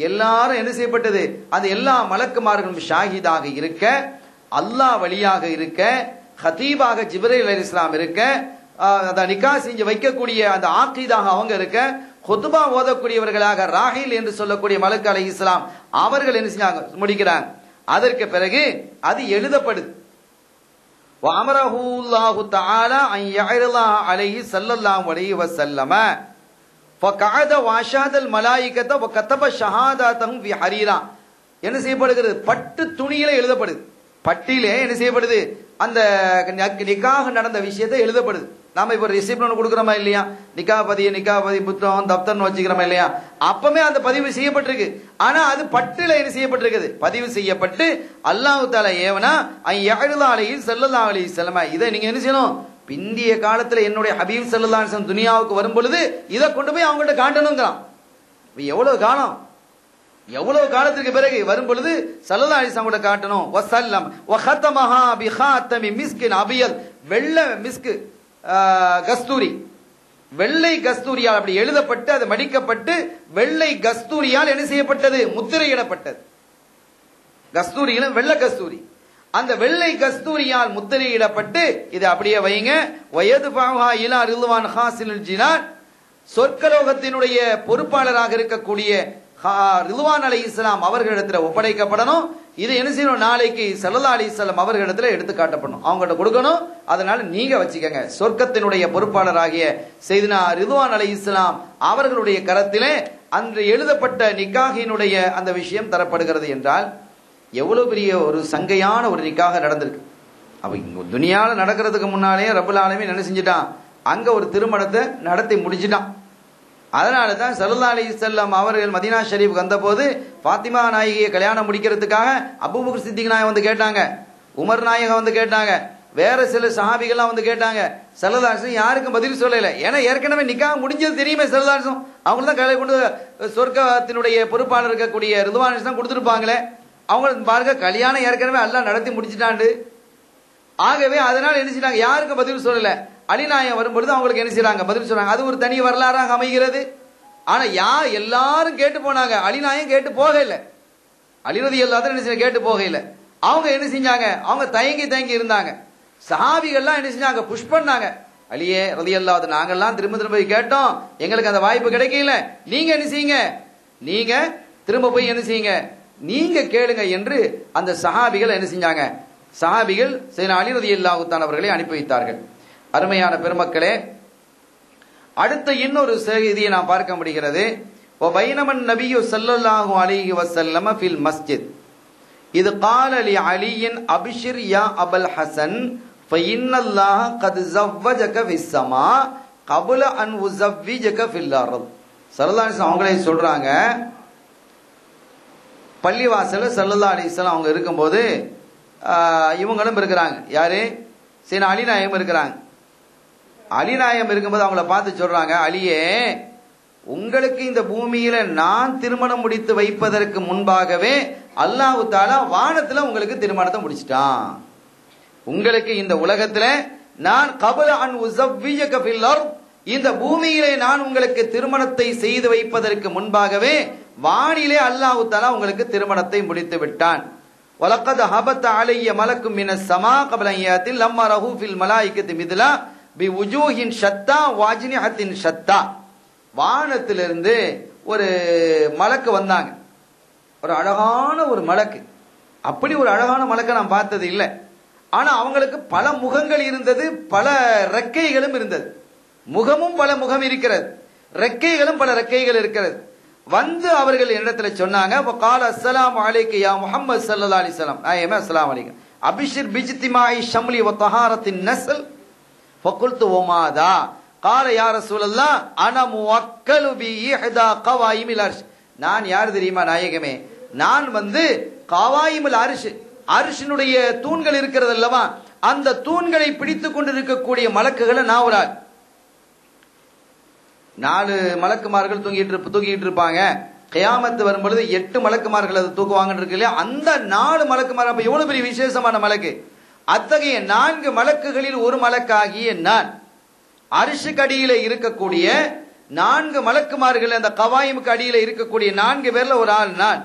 எல்லாரும் என்ன செய்யப்பட்டது, அந்த எல்லா மலக்குமார்களும் ஷாஹிதாக இருக்க, அல்லாஹ் வழியாக இருக்க, ஹதீபாக ஜிப்ரீல் அலைஹிஸ்ஸலாம் இருக்க, அந்த நிக்கா செஞ்சு வைக்கக்கூடிய அந்த ஆக்கீதாக அவங்க இருக்க, குத்பா ஓதக்கூடியவர்களாக ராஹில் என்று சொல்லக்கூடிய மலக்கு அலைஹிஸ்ஸலாம் அவர்கள் என்ன செஞ்சாங்க, முடிக்கிறாங்க. அதற்கு பிறகு அது எழுதப்படுது. வஅமரஹு அல்லாஹு தஆலா அன் யஅரிலா அலைஹி ஸல்லல்லாஹு அலைஹி வஸல்லம ஃபகஅத வஷஹதல் மலாயிகத வகதப ஷஹாதாதஹும் ஃபி ஹரீரா. என்ன செய்யப்படுகிறது, பட்டு துணியில எழுதப்படுது. பட்டிலே என்ன செய்யப்படுது, அந்த நிக்காஹ் நடந்த விஷயத்தை எழுதப்படுது. நாம இப்ப ரிசிப்ட் ஒன்று கொடுக்குறோமா இல்லையா, நிக்காபதி புத்தகம் தப்தர்னு வச்சுக்கிறோமா இல்லையா, அப்பமே அந்த பதிவு செய்யப்பட்டிருக்கு. ஆனா அது பட்டுல என்ன செய்யப்பட்டிருக்குது, பதிவு செய்யப்பட்டு அல்லாஹ் தஆலா ஏவனா யஅரிலா அலைஹி ஸல்லல்லாஹு அலைஹி வஸல்லம். இதை நீங்க என்ன செய்யணும், பிந்திய காலத்துல என்னுடைய ஹபீப் ஸல்லல்லாஹு அலைஹி வஸல்லம் துனியாவுக்கு வரும் பொழுது இதை கொண்டு போய் அவங்கள்ட்ட காட்டணுங்கிறான். எவ்வளவு காலம், எவ்வளவு காலத்துக்கு பிறகு வரும் பொழுது ஸல்லல்லாஹு அலைஹி வஸல்லம் கூட காட்டணும். வஸல்லம் வஹதமஹா பிஹாத்தமி மிஸ்கின் அபியல், வெள்ளை மிஸ்க் கஸ்தூரி, வெள்ளை கஸ்தூரியால் அப்படி எழுதப்பட்டு அது மடிக்கப்பட்டு வெள்ளை கஸ்தூரியால் என்ன செய்யப்பட்டது, முத்திரையிடப்பட்டது. கஸ்தூரியிலும் வெள்ளை கஸ்தூரி, அந்த வெள்ளை கஸ்தூரியால் முத்திரையிடப்பட்டு இது அப்படியே வைங்க. வயதுஃபஹா இலா ரில்வான் ஹாசிலுல் ஜினான், சொர்க்கலோகத்தினுடைய பொறுப்பாளராக இருக்கக்கூடிய ரில்வான் அலைஹிஸ்ஸலாம் அவர்களிடத்துல ஒப்படைக்கப்படணும். இது என்ன செய்யணும், நாளைக்கு ஸல்லல்லாஹு அலைஹி வஸல்லம் அவர்களிடத்துல எடுத்து காட்டப்படணும், அவங்கள்ட்ட கொடுக்கணும். அதனால நீங்க வச்சுக்கங்க, சொர்க்கத்தினுடைய பொறுப்பாளராகிய செய்தினா ரில்வான் அலைஹிஸ்ஸலாம் அவர்களுடைய கரத்திலே அன்று எழுதப்பட்ட நிக்காஹினுடைய அந்த விஷயம் தரப்படுகிறது என்றால் எவ்வளவு பெரிய ஒரு சங்கையான ஒரு நிக்காக நடந்திருக்கு. அப்ப இங்க துனியால நடக்கிறதுக்கு முன்னாலே ரப்புல் ஆலமீன் என்ன செஞ்சிட்டான், அங்க ஒரு திருமணத்தை நடத்தி முடிச்சிட்டான். அதனால தான் ஸல்லல்லாஹு அலைஹி வஸல்லம் அவர்கள் மதீனா ஷரீஃப் வந்தபோது ஃபாத்திமா நாயகியை கல்யாணம் முடிக்கிறதுக்காக அபூபக்கர் சித்திக் நாயகம் வந்து கேட்டாங்க, உமர் நாயகம் வந்து கேட்டாங்க, வேற சில சஹாபிகள்லாம் வந்து கேட்டாங்க. ஸல்லல்லாஹு அலைஹி வஸல்லம் யாருக்கும் பதில் சொல்லல. ஏன்னா ஏற்கனவே நிக்காஹ் முடிஞ்சது தெரியுமே ஸல்லல்லாஹு அலைஹி வஸல்லம். அவங்க தான் கையில கொண்டு சொர்க்கத்தினுடைய பொறுப்பாளர் இருக்கக்கூடிய ரிதுவான் தான் கொடுத்துருப்பாங்களே. அவங்க பாருங்க, கல்யாணம் ஏற்கனவே அல்லாஹ் நடத்தி முடிச்சிட்டாண்டு. ஆகவே அதனால என்ன செய்றாங்க, யாருக்கும் பதில் சொல்லல. அலிநாயகம் வரும்பொழுது அவங்களுக்கு என்ன செய்றாங்க, பதில் சொல்றாங்க. அது ஒரு தனி வரலாறாக அமைகிறது. ஆனா எல்லாரும் கேட்டு போனாங்க, அலிநாயகம் கேட்டு போக இல்லை. அலி ரலியல்லாஹு அன்ஹு என்ன கேட்டு போக இல்லை. அவங்க என்ன செஞ்சாங்க, அவங்க தயங்கி தயங்கி இருந்தாங்க. சஹாபிகள்லாம் என்ன செஞ்சாங்க, புஷ் பண்ணாங்க. அலியே ரலியல்லாஹு அன்ஹு, நாங்கெல்லாம் திரும்ப திரும்ப கேட்டோம், எங்களுக்கு அந்த வாய்ப்பு கிடைக்கல, நீங்க என்ன செய்யுங்க, நீங்க திரும்ப போய் என்ன செய்யுங்க, நீங்க கேளுங்க என்று அந்த சஹாபிகள் என்ன செஞ்சாங்க, சஹாபிகள் சையதுனா அலி ரலியல்லாஹு தஆலா அவர்களை அனுப்பி வைத்தார்கள். அருமையான பெருமக்களே, அடுத்த இன்னொரு செய்தியை நாம் பார்க்க முடிகிறது. வபைனமன் நபியு ஸல்லல்லாஹு அலைஹி வஸல்லம் ஃபில் மஸ்ஜித் இது قال لعلي ابشر يا ابا الحسن فإن الله قد زوجك في السماء قبل ان ازوجك في الارض. ஸல்லல்லாஹு அலைஹி வஸல்லம் அவங்களே சொல்றாங்க, பள்ளிவாசல்ல ஸல்லல்லாஹு அலைஹி வஸல்லம் அவங்க இருக்கும்போது இவங்களும் இருக்கிறாங்க. யாரு, சையதுனா அலி நாயகம் இருக்கிறாங்க. அலி நாயகம் இருக்கும்போது அவங்கள பார்த்து சொல்றாங்க, அலியே உங்களுக்கு இந்த பூமியில நான் திருமணம் முடித்து வைப்பதற்கு முன்பாகவே அல்லாஹ் தஆலா வானத்துல உங்களுக்கு திருமணத்தை முடிச்சிட்டான். உங்களுக்கு இந்த உலகத்துல நான் கபல அன் உஸவ்விஜக ஃபில் அர்த், இந்த பூமியிலே நான் உங்களுக்கு திருமணத்தை செய்து வைப்பதற்கு முன்பாகவே வானிலே அல்லாஹ் தஆலா உங்களுக்கு திருமணத்தை முடித்து விட்டான். வலக்கத் ஹபத அலைய மலக்கும் மினஸ் ஸமா கப்ல யத்தில் லம்மா ரஹு ஃபில் மலாயிகத்தி மித்லா பிவுஜூஹின் ஷத்தா வாஜ்னிஹத்தின் ஷத்தா. வானத்திலிருந்து ஒரு மலக்கு வந்தாங்க, ஒரு அழகான ஒரு மலக்கு. அப்படி ஒரு அழகான மலக்கை நான் பார்த்தது இல்லை. ஆனா அவங்களுக்கு பல முகங்கள் இருந்தது, பல ரெக்கைகளும் இருந்தது. முகமும் பல முகம் இருக்கிறது, ரெக்கைகளும் பல ரெக்கைகள் இருக்கிறது. வந்து அவர்கள் என்னிடத்துல சொன்னாங்க, வகால அஸ்ஸலாமு அலைக்க யா முஹம்மது ஸல்லல்லாஹு அலைஹி வஸல்லம், ஐயமே அஸ்ஸலாமு அலைக்கும் அபிஷிர் பிஜ்திமாஇ ஷம்லி வ தஹாரத்தின் நஸ்ல் ஃபகுல்து வமாதா قال يا رسول الله انا موكل باحدى قوائم العرش. நான் யார் தெரியுமா நாயகமே, நான் வந்து கவாயிமுல் அர்ஷ், அர்ஷினுடைய தூண்கள் இருக்கிறது அல்லவா, அந்த தூண்களை பிடித்துக் கொண்டிருக்கக்கூடிய மலக்குகளை நான் ஒரு ஆள். 4 மலக்குமார்கள் தூங்கிட்டு இருப்பாங்க. கியாமத்து வரும் பொழுது 8 மலக்குமார்கள் அது தூக்குவாங்கன்னு இருக்கு இல்லையா, அந்த 4 மலக்குமார். அப்ப எவ்வளவு பெரிய விசேஷமான மலக்கு. அத்தகைய 4 மலக்குகளில் ஒரு மலக்காகிய நான், அரிசுக்கு அடியில இருக்கக்கூடிய 4 மலக்குமார்கள், அந்த கவாயிமுக்கு அடியில இருக்கக்கூடிய 4 பேர்ல ஒரு ஆள் நான்.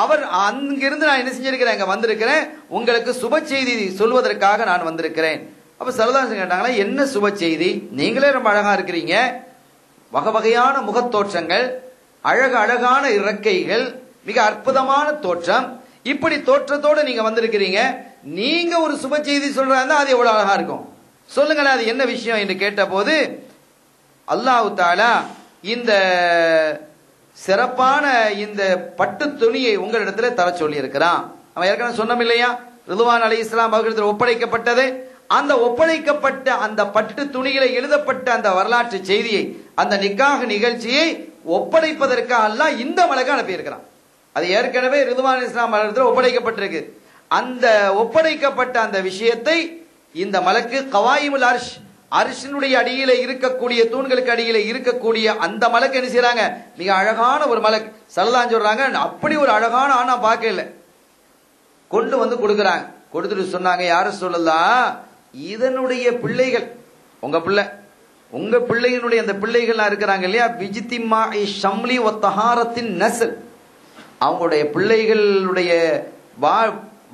அவர் அங்கிருந்து நான் என்ன செஞ்சிருக்கிறேன், இங்க வந்திருக்கிறேன், உங்களுக்கு சுப செய்தி சொல்வதற்காக நான் வந்திருக்கிறேன். அப்ப ஸல்லல்லாஹு கேட்டாங்களா, என்ன சுப செய்தி, நீங்களே ரொம்ப அழகா இருக்கிறீங்க, வகை வகையான முகத்தோற்றங்கள், அழகான இறக்கைகள், மிக அற்புதமான தோற்றம், இப்படி தோற்றத்தோடு நீங்க வந்திருக்கிறீங்க, நீங்க ஒரு சுப செய்தி சொல்றாங்க, அது எவ்வளவு அழகா இருக்கும், சொல்லுங்களேன் அது என்ன விஷயம் என்று கேட்ட போது அல்லாஹ் தஆலா இந்த சிறப்பான இந்த பட்டு துணியை உங்களிடத்துல தர சொல்லி இருக்கிறான். அவன் ஏற்கனவே சொன்னோம் இல்லையா, ரிதுவான் அலைஹிஸ்ஸலாம் அவர்களிடத்தில் ஒப்படைக்கப்பட்டது. அந்த ஒப்படைக்கப்பட்ட அந்த பட்டு துணியில எழுதப்பட்ட அந்த வரலாற்று செய்தியை, அந்த நிக்காஹ் நிகழ்ச்சியை ஒப்படைப்பதற்காக அல்லாஹ் இந்த மலக்கை அனுப்பி இருக்கிறான். அது ஏற்கனவே ரிதுவான் அலைஹிஸ்ஸலாம் அவர்களிடத்தில் ஒப்படைக்கப்பட்டிருக்கு. அந்த ஒப்படைக்கப்பட்ட அந்த விஷயத்தை இந்த மலக்கு கவாயிமுல் அர்ஷ், அரிசினுடைய அடியில இருக்கக்கூடிய தூண்களுக்கு அடியில இருக்கக்கூடிய அந்த மலக்கு என்ன செய்யறாங்க, மிக அழகான ஒரு மலக்கு. ஸல்லல்லாஹு சொல்றாங்க, அப்படி ஒரு அழகான ஆனா பார்க்கல, கொண்டு வந்து கொடுக்கறாங்க. கொடுத்துட்டு சொன்னாங்க, யா ரசூலல்லாஹ், இதனுடைய பிள்ளைகள், உங்க பிள்ளை, உங்க பிள்ளைகளுடைய அந்த பிள்ளைகள் இருக்கிறாங்க இல்லையா, பிஜ்திமாஇ ஷம்லி வ தஹாரத்தின் நஸ்ல், அவங்களுடைய பிள்ளைகளுடைய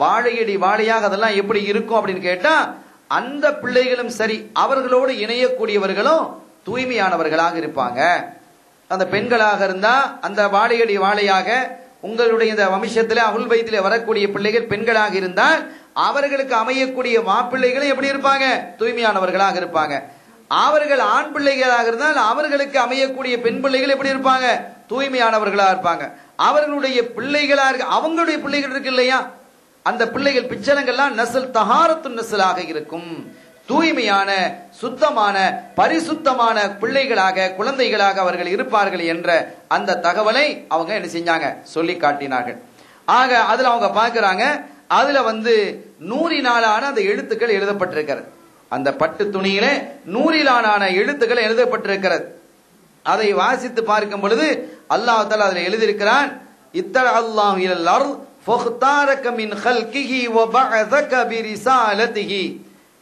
வாழையடி வாழையாக அதெல்லாம் எப்படி இருக்கும் அப்படின்னு கேட்டா, அந்த பிள்ளைகளும் சரி, அவர்களோடு இணையக்கூடியவர்களும் தூய்மையானவர்களாக இருப்பாங்க. அந்த பெண்களாக இருந்தா அந்த வாழையடி வாழையாக உங்களுடைய இந்த வம்சத்திலே அஹ்லுல் பைத்திலே வரக்கூடிய பிள்ளைகள் பெண்களாக இருந்தால் அவர்களுக்கு அமையக்கூடிய மாப்பிள்ளைகளும் எப்படி இருப்பாங்க, தூய்மையானவர்களாக இருப்பாங்க. அவர்கள் ஆண் பிள்ளைகளாக இருந்தால் அவர்களுக்கு அமையக்கூடிய பெண் பிள்ளைகள் எப்படி இருப்பாங்க, தூய்மையானவர்களாக இருப்பாங்க. அவர்களுடைய பிள்ளைகளா இருக்கு, அவங்களுடைய பிள்ளைகள் இருக்கு இல்லையா, அந்த பிள்ளைகள் பிச்சலங்கள்லாம் நஸ்ல் தஹாரத்து நஸ்லாக இருக்கும், தூய்மையான சுத்தமான பரிசுத்தமான பிள்ளைகளாக குழந்தைகளாக அவர்கள் இருப்பார்கள் என்ற அந்த தகவலை அவங்க என்ன செஞ்சாங்க, சொல்லி காட்டினார்கள். ஆக அதுல அவங்க பார்க்கிறாங்க, அதுல வந்து 100 அந்த எழுத்துக்கள் எழுதப்பட்டிருக்கிறது. அந்த பட்டு துணியில 100 எழுத்துக்கள் எழுதப்பட்டிருக்கிறது. அதை வாசித்து பார்க்கும் பொழுது அல்லாஹ் தஆலா அதில் எழுதியிருக்கிறான், இத்தர அல்லாஹு இலல் அர்த் ஃபக்தாரக மின் ஹல்கிஹி வ பஅஸக பிரிசாலதிஹி.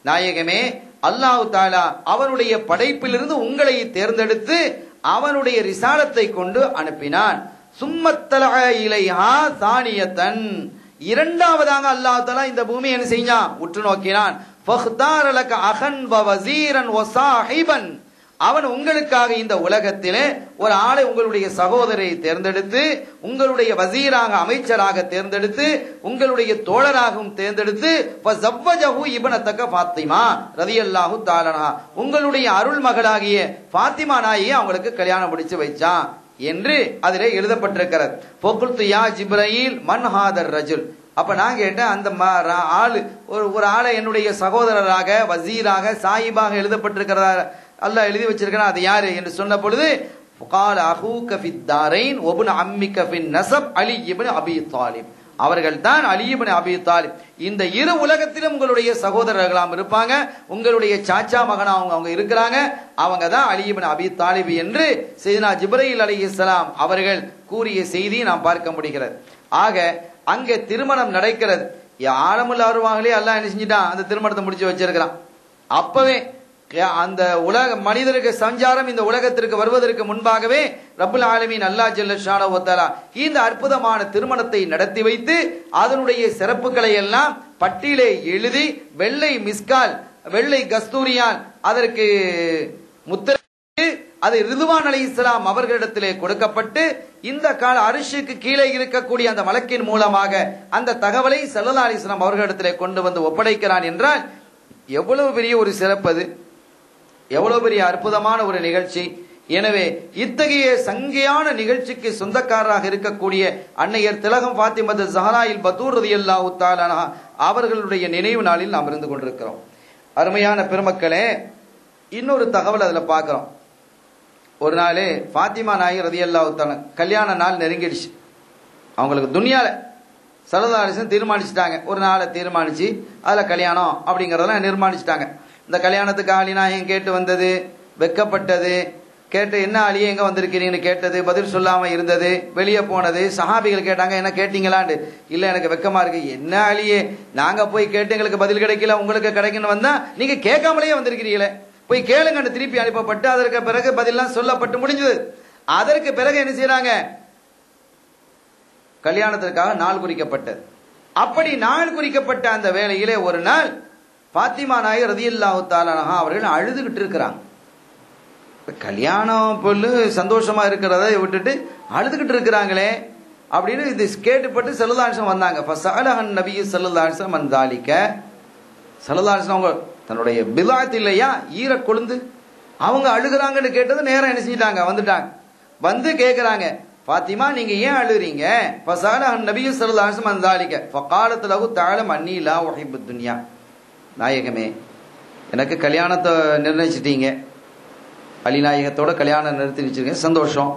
நாயகமே, அல்லாஹ் தஆலா அவனுடைய படைப்பிலிருந்து உங்களை தேர்ந்தெடுத்து அவனுடைய ரிசாலத்தை கொண்டு அனுப்பினான். சும்மத்தல இலைஹா சானியத்தன், இரண்டாவதாக அல்லாஹ் தஆலா இந்த பூமியை என்ன செஞ்சான், உற்று நோக்கினான். ஃபக்தார லக அகன் வ வஸீரன் வ ஸாஹிபன், அவன் உங்களுக்காக இந்த உலகத்திலே ஒரு ஆளை, உங்களுடைய சகோதரை தேர்ந்தெடுத்து, உங்களுடைய வசீராக அமைச்சராக தேர்ந்தெடுத்து, உங்களுடைய தோழராகவும் தேர்ந்தெடுத்து, ஃபஸவ்வஜஹு இப்னதக ஃபாத்திமா ரலியல்லாஹு தஆலா, உங்களுடைய அருள் மகளாகிய ஃபாத்திமா நாயை அவங்களுக்கு கல்யாணம் முடிச்சு வச்சான் என்று அதிலே எழுதப்பட்டிருக்கிறது. ஃபகுல்து யா ஜிப்ரீல் மன் ஹாதர் ரஜுல், அப்ப நான் கேட்டேன், அந்த ஆளு ஒரு ஆளை என்னுடைய சகோதரராக வசீராக சாயிபாக எழுதப்பட்டிருக்கிறதா அல்லாஹ் எழுதி வச்சிருக்கிறான், அது யாரு என்று சொன்ன பொழுது قال اخوك في الدارين وابن عمك في النسب علي ابن ابي طالب, அவர்கள் தான் அலி இப்னு அபி தாலிப். இந்த இரு உலகத்திலும் உங்களுடைய சகோதரர்களாம் இருப்பாங்க, உங்களுடைய சாச்சா மகனா அவங்க இருக்கிறாங்க, அவங்க தான் அலி இப்னு அபி தாலிப் என்று சையதுனா ஜிப்ரீல் அலைஹிஸ்ஸலாம் அவர்கள் கூறிய செய்தி நாம் பார்க்க முடிகிறது. ஆக அங்கே திருமணம் நடக்கிறது. ஆலமுல் அருவாகலே அல்லாஹ் என்ன செஞ்சிட்டான், அந்த திருமணத்தை முடிச்சு வச்சிருக்கிறான். அப்பவே அந்த உலக மனிதருக்கு சஞ்சாரம் இந்த உலகத்திற்கு வருவதற்கு முன்பாகவே ரப்புல் ஆலமீன் அல்லாஹ் ஜல்ல ஷானஹு வ தஆலா இந்த அற்புதமான திருமணத்தை நடத்தி வைத்து அதனுடைய சிறப்புகளை எல்லாம் பட்டியலை எழுதி வெள்ளை மிஸ்கால், வெள்ளை கஸ்தூரியால் அதற்கு முத்திரை, அது ரிதுவான் அலைஹிஸ்ஸலாம் அவர்களிடத்திலே கொடுக்கப்பட்டு இந்த கால அரிஷுக்கு கீழே இருக்கக்கூடிய அந்த மலக்கின் மூலமாக அந்த தகவலை ஸல்லல்லாஹு அலைஹி வஸல்லம் அவர்களிடத்திலே கொண்டு வந்து ஒப்படைக்கிறான் என்றால் எவ்வளவு பெரிய ஒரு சிறப்பது, எவ்வளவு பெரிய அற்புதமான ஒரு நிகழ்ச்சி. எனவே இத்தகைய சங்கையான நிகழ்ச்சிக்கு சொந்தக்காரராக இருக்கக்கூடிய அன்னையர் திலகம் ஃபாத்திமத்து ஸஹராயில் பத்தூர் ரலியல்லாஹு தஆலா அன்ஹா அவர்களுடைய நினைவு நாளில் நாம் இருந்து கொண்டிருக்கிறோம். அருமையான பெருமக்களே, இன்னொரு தகவல் அதுல பார்க்கிறோம். ஒரு நாள் ஃபாத்திமா நாயகி ரலியல்லாஹு தஆலா கல்யாண நாள் நெருங்கிடுச்சு. அவங்களுக்கு துனியால ஸல்லல்லாஹு அலைஹி வஸல்லம் தீர்மானிச்சுட்டாங்க, ஒரு நாளை தீர்மானிச்சு அதுல கல்யாணம் அப்படிங்கறதெல்லாம் நிர்மாணிச்சுட்டாங்க. இந்த கல்யாணத்துக்கு அலி நாயகம் கேட்டு வந்தது, வெக்கப்பட்டது, கேட்டு என்ன அலியே எங்க வந்திருக்கிறீங்கன்னு கேட்டது, பதில் சொல்லாம இருந்தது, வெளியே போனது. சஹாபிகள் கேட்டாங்க, என்ன கேட்டீங்களான்னு. இல்ல எனக்கு வெக்கமா இருக்கு. என்ன அலியே, நாங்க போய் கேட்டு எங்களுக்கு பதில் கிடைக்கல, உங்களுக்கு கிடைக்குன்னு வந்தா நீங்க கேட்காமலேயே வந்திருக்கிறீங்களே, போய் கேளுங்கன்னு திருப்பி அனுப்பப்பட்டு அதற்கு பிறகு பதிலாம் சொல்லப்பட்டு முடிஞ்சது. அதற்கு பிறகு என்ன செய்யறாங்க, கல்யாணத்திற்காக நாள் குறிக்கப்பட்டது. அப்படி நாள் குறிக்கப்பட்ட அந்த வேளையிலே ஒரு நாள் ஃபாத்திமா நாயகி ரலியல்லாஹு தஆலா அன்ஹா அவர்கள் அழுதுகிட்டு இருக்கிறாங்க. கல்யாணம் பொண்ணு சந்தோஷமா இருக்கிறத விட்டுட்டு அழுதுகிட்டு இருக்கிறாங்களே அப்படின்னு இது கேட்டுப்பட்டு ஸல்லல்லாஹு அலைஹி வஸல்லம் வந்தாங்க. ஃபஸஅலஹன் நபி ஸல்லல்லாஹு அலைஹி வஸல்லம் அன் தாலிக, ஸல்லல்லாஹு அலைஹி வஸல்லம் அவங்க தன்னுடைய பிலாத் இல்லையா ஈர கொழுந்து அவங்க அழுகுறாங்கன்னு கேட்டது நேரம் என்ன செஞ்சிட்டாங்க, வந்துட்டாங்க. வந்து கேட்கிறாங்க, ஃபாத்திமா நீங்க ஏன் அழுறீங்க? ஃபஸஅலஹன் நபி ஸல்லல்லாஹு அலைஹி வஸல்லம் அன் தாலிக ஃபகாலத் லஹு தஆலா அன்னி லா உஹிப்புத் துன்யா, நாயகமே எனக்கு கல்யாணத்தை நிர்ணயிச்சிட்டீங்க, அலிநாயகத்தோட கல்யாணம் நிறுத்தி வச்சிருக்கீங்க, சந்தோஷம்.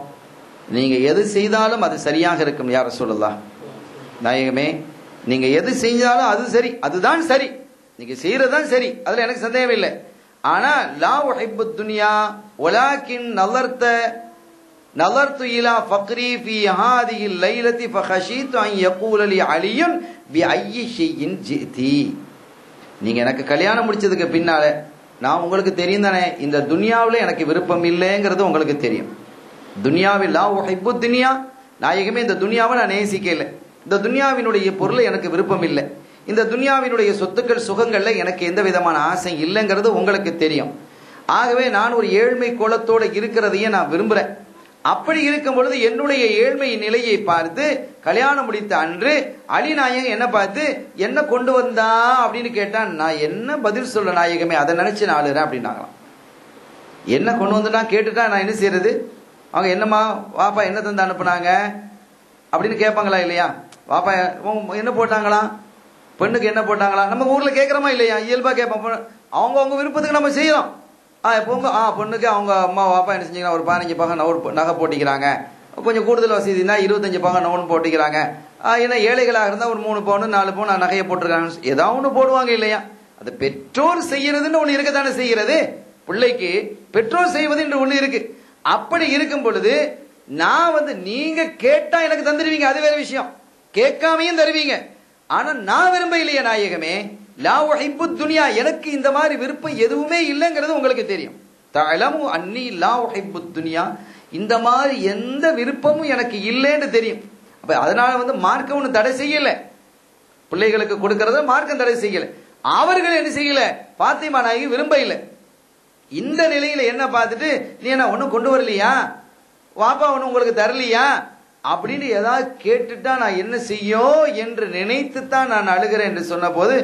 நீங்க எது செய்தாலும் அது சரியாக இருக்கும் யா ரசூலுல்லாஹ். நாயகமே நீங்க எது செஞ்சாலும் அது சரி, அதுதான் சரி, நீங்க செய்யறதுதான் சரி, அதுல எனக்கு சந்தேகம் இல்லை. ஆனா லா உஹிப்புத் துன்யா வலாக்கின் நலர்து இலா ஃபக்ரி ஃபீ ஹாதிஹி லைலதி ஃபஹஷீது அன் யகூல லி அலியுன் பி ஐயி ஷைஇன் ஜிதி, நீங்க எனக்கு கல்யாணம் முடிச்சதுக்கு பின்னால நான் உங்களுக்கு தெரியும் தானே, இந்த துனியாவில் எனக்கு விருப்பம் இல்லைங்கிறது உங்களுக்கு தெரியும். துனியாவில் லா உஹிப்புத் துன்யா, நாயகமே இந்த துனியாவை நான் நேசிக்கல, இந்த துனியாவினுடைய பொருளை எனக்கு விருப்பம் இல்லை, இந்த துனியாவினுடைய சொத்துக்கள் சுகங்கள்ல எனக்கு எந்த விதமான ஆசை இல்லைங்கிறது உங்களுக்கு தெரியும். ஆகவே நான் ஒரு ஏழ்மை கோலத்தோட இருக்கிறதையே நான் விரும்புறேன். அப்படி இருக்கும் பொழுது என்னுடைய ஏழ்மை நிலையை பார்த்து கல்யாணம் முடித்த அன்று அலி நாயகம் என்ன பார்த்து என்ன கொண்டு வந்தா அப்படின்னு கேட்டான். நான் என்ன பதில் சொல்ல நாயகமே, அதை நினைச்சு நான் அழுறேன் அப்படின்னாங்களாம். என்ன கொண்டு வந்துட்டா கேட்டுட்டா நான் என்ன செய்யறது? அவங்க என்னம்மா வாப்பா என்ன தந்து அனுப்புனாங்க அப்படின்னு கேட்பாங்களா இல்லையா? வாப்பா என்ன போட்டாங்களா, பெண்ணுக்கு என்ன போட்டாங்களா, நம்ம ஊர்ல கேட்கறோமா இல்லையா? இயல்பா கேட்போம். அவங்க விருப்பத்துக்கு நம்ம செய்யறோம். எப்போங்க பொண்ணுக்கு அவங்க அம்மா வாப்பா என்ன செஞ்சீங்கன்னா ஒரு 15 பகம் நகை போட்டிக்கிறாங்க, கொஞ்சம் கூடுதல் வசதினா 25 பகம் நவுன் போட்டிக்கிறாங்க. ஏன்னா ஏழைகளாக இருந்தால் ஒரு 3 பவுன் 4 பவுன் நகையை போட்டிருக்காங்க, ஏதாவது ஒன்று போடுவாங்க இல்லையா? அது பெற்றோர் செய்யறதுன்னு ஒன்று இருக்கத்தானே செய்கிறது. பிள்ளைக்கு பெற்றோர் செய்வது என்று ஒன்று இருக்கு. அப்படி இருக்கும் பொழுது நான் நீங்க கேட்டா எனக்கு தந்துடுவீங்க, அது வேற விஷயம், கேட்காமையும் தருவீங்க. ஆனா நான் விரும்ப இல்லையா நாயகமே, லா உஹிப்புத் துன்யா, எனக்கு இந்த மாதிரி விருப்பம் எதுவுமே இல்லைங்கிறது உங்களுக்கு தெரியும். தஅலமு அன்னி லா உஹிப்புத் துன்யா, இந்த மாதிரி எந்த விருப்பமும் எனக்கு இல்லைன்னு தெரியும். அப்ப அதனால மார்க்கம் ஒன்று தடை செய்யல, பிள்ளைகளுக்கு கொடுக்கறத மார்க்கம் தடை செய்யல. அவர்கள் என்ன செய்யல, பாத்திமா நாயகி விரும்ப இல்லை. இந்த நிலையில என்ன பார்த்துட்டு, நீ என்ன ஒன்னும் கொண்டு வரலையா, வாப்பா ஒன்னும் உங்களுக்கு தரலையா அப்படின்னு ஏதாவது கேட்டுட்டா நான் என்ன செய்யும் என்று நினைத்து தான் நான் அழுகிறேன் என்று சொன்ன போது,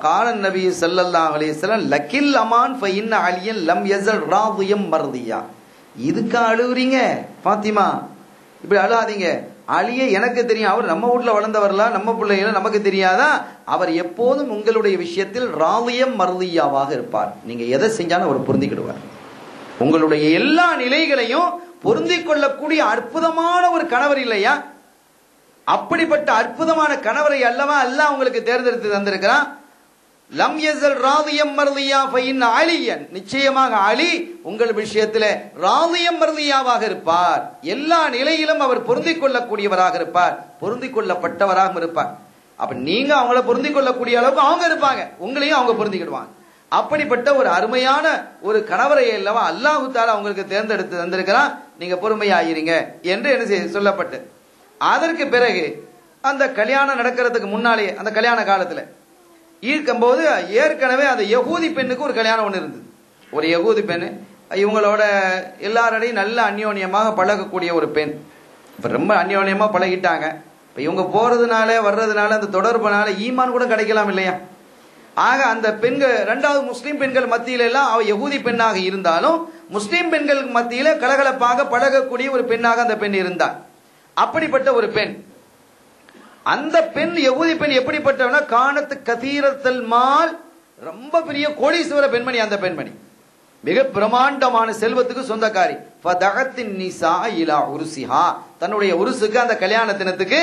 காலன் நபி ஸல்லல்லாஹு அலைஹி வஸல்லம் லக்கில் அமான் ஃபஇன்ன அலியன் லம் யஸல் ராதியம் மர்தியா. இதுக்கு அழுகுறீங்க பாத்திமா, இப்படி அழாதீங்க. அலியை எனக்கு தெரியும், அவர் நம்ம வீட்டுல வளர்ந்தவர்லாம், நம்ம பிள்ளைகள நமக்கு தெரியாதா, அவர் எப்போதும் உங்களுடைய விஷயத்தில் ராதியம் மர்தியாவாக இருப்பார். நீங்க எதை செஞ்சாலும் அவர் பொருந்திக்கிடுவார். உங்களுடைய எல்லா நிலைகளையும் பொருந்திக் கொள்ளக்கூடிய அற்புதமான ஒரு கணவர் இல்லையா? அப்படிப்பட்ட அற்புதமான கணவரை அல்லவா அல்லாஹ் உங்களுக்கு தேர்ந்தெடுத்து தந்திருக்கிறான். லம் யஸல் ராதியம் மர்தியா ஃபஇன் அலியன், நிச்சயமாக அலி உங்கள் விஷயத்திலே ராதியம் மர்தியாவாக இருப்பார். எல்லா நிலையிலும் அவர் பொருந்திக் கொள்ளக்கூடியவராக இருப்பார், பொருந்திக் கொள்ளப்பட்டவராக இருப்பார். அப்ப நீங்க அவங்கள பொருந்திக் கொள்ளக்கூடிய அளவுக்கு அவங்க இருப்பாங்க, உங்களையும் அவங்க பொருந்திக்கிடுவாங்க. அப்படிப்பட்ட ஒரு அருமையான ஒரு கணவரை அல்லவா அல்லாஹு தஆலா உங்களுக்கு தேர்ந்தெடுத்து தந்திருக்கிறான். நீங்க பொறுமையாயிருங்க என்று என்ன சொல்லப்பட்டு, அதற்கு பிறகு அந்த கல்யாணம் நடக்கிறதுக்கு முன்னாலே அந்த கல்யாண காலத்துல இருக்கும்போது ஏற்கனவே அந்த யகூதி பெண்ணுக்கு ஒரு கல்யாணம் ஒன்று இருந்தது. ஒரு யகூதி பெண், இவங்களோட எல்லாரோடையும் நல்ல அந்யோன்யமாக பழகக்கூடிய ஒரு பெண். இப்ப ரொம்ப அந்யோன்யமா பழகிட்டாங்க. இப்ப இவங்க போறதுனால வர்றதுனால அந்த தொடர்புனால ஈமான் கூட கிடைக்கலாம் இல்லையா? ஆக அந்த பெண்கள், இரண்டாவது முஸ்லீம் பெண்கள் மத்தியில எல்லாம் அவ யகூதி பெண்ணாக இருந்தாலும் முஸ்லீம் பெண்கள் மத்தியில கலகலப்பாக பழகக்கூடிய ஒரு பெண்ணாக அந்த பெண் இருந்தார். அப்படிப்பட்ட ஒரு பெண், அந்த பெண் யகூதி பெண் எப்படிப்பட்டவனா, கானத்து கதீரத்தல் மால், ரொம்ப பெரிய கோடீஸ்வர பெண்மணி. அந்த பெண்மணி மிக பிரமாண்டமான செல்வத்துக்கு சொந்தக்காரி. ஃபதகத்தின் நிசா இலா உருசிஹா, தன்னுடைய உருசுக்கு அந்த கல்யாண தினத்துக்கு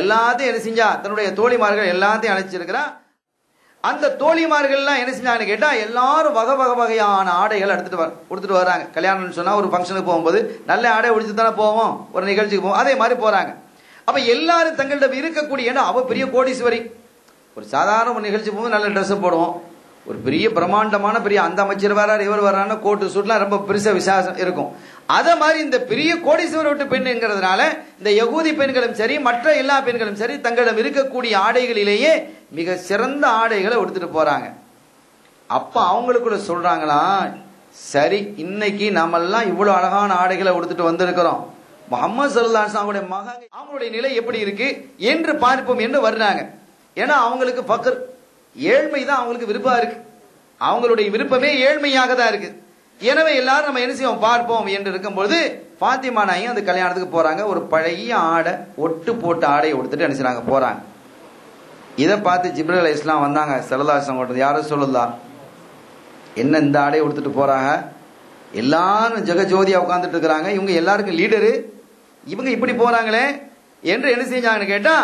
எல்லாத்தையும் என்ன செஞ்சா, தன்னுடைய தோழிமார்கள் எல்லாத்தையும் அழைச்சிருக்கிறா. அந்த தோழிமார்கள் எல்லாம் என்ன செஞ்சாங்கன்னு கேட்டா, எல்லாரும் வகையான ஆடைகள் கொடுத்துட்டு வர்றாங்க. கல்யாணம்னு சொன்னா ஒரு ஃபங்க்ஷனுக்கு போகும்போது நல்ல ஆடை உடுத்து தானே போவோம், ஒரு நிகழ்ச்சிக்கு போவோம், அதே மாதிரி போறாங்க. அப்ப எல்லாரும் தங்களிடம் இருக்கக்கூடிய, அவ பெரிய கோடீஸ்வரி, ஒரு சாதாரண ஒரு நிகழ்ச்சி போகும்போது நல்ல ட்ரெஸ் போடுவோம், ஒரு பெரிய பிரம்மாண்டமான பெரிய அந்த அமைச்சர் வர்றாரு இவர் வர்றாருன்னா கோட்டு சூட்லாம் ரொம்ப பெருசா விசேஷம் இருக்கும். அத மாதிரி இந்த பெரிய கோடீஸ்வர விட்டு பெண்ணுங்கிறதுனால இந்த யகூதி பெண்களும் சரி மற்ற எல்லா பெண்களும் சரி தங்களிடம் இருக்கக்கூடிய ஆடைகளிலேயே மிக சிறந்த ஆடைகளை எடுத்துட்டு போறாங்க. அப்ப அவங்களுக்குள்ள சொல்றாங்களா, சரி இன்னைக்கு நாமெல்லாம் இவ்வளவு அழகான ஆடைகளை எடுத்துட்டு வந்திருக்கிறோம், முஹம்மது ஸல்லல்லாஹு அலைஹி வஸல்லம் மகன் அவங்களுடைய நிலை எப்படி இருக்கு என்று பார்ப்போம் என்று வர்றாங்க. ஏன்னா அவங்களுக்கு ஃபக்ர், ஏழ்மை தான் அவங்களுக்கு விருப்பம் இருக்கு, அவங்களுடைய விருப்பமே ஏழ்மையாக தான் இருக்கு. எனவே எல்லாரும் நம்ம என்ன செய்வோம் பார்ப்போம் என்று இருக்கும்போது பாத்திமா நாயகி அந்த கல்யாணத்துக்கு போறாங்க. ஒரு பழைய ஆடை, ஒட்டு போட்ட ஆடையை கொடுத்துட்டு என்ன செய்றாங்க போறாங்க. இதை பார்த்து ஜிப்ரீல் அலைஹிஸ்ஸலாம் வந்தாங்க. ஸல்லல்லாஹு அலைஹி வஸல்லம் யாரும் சொல்லலாம், என்ன இந்த ஆடையை கொடுத்துட்டு போறாங்க, எல்லாரும் ஜெகஜோதியா உட்கார்ந்துட்டு இருக்கிறாங்க, இவங்க எல்லாருக்கும் லீடரு, இவங்க இப்படி போறாங்களே என்று என்ன செஞ்சாங்கன்னு கேட்டா,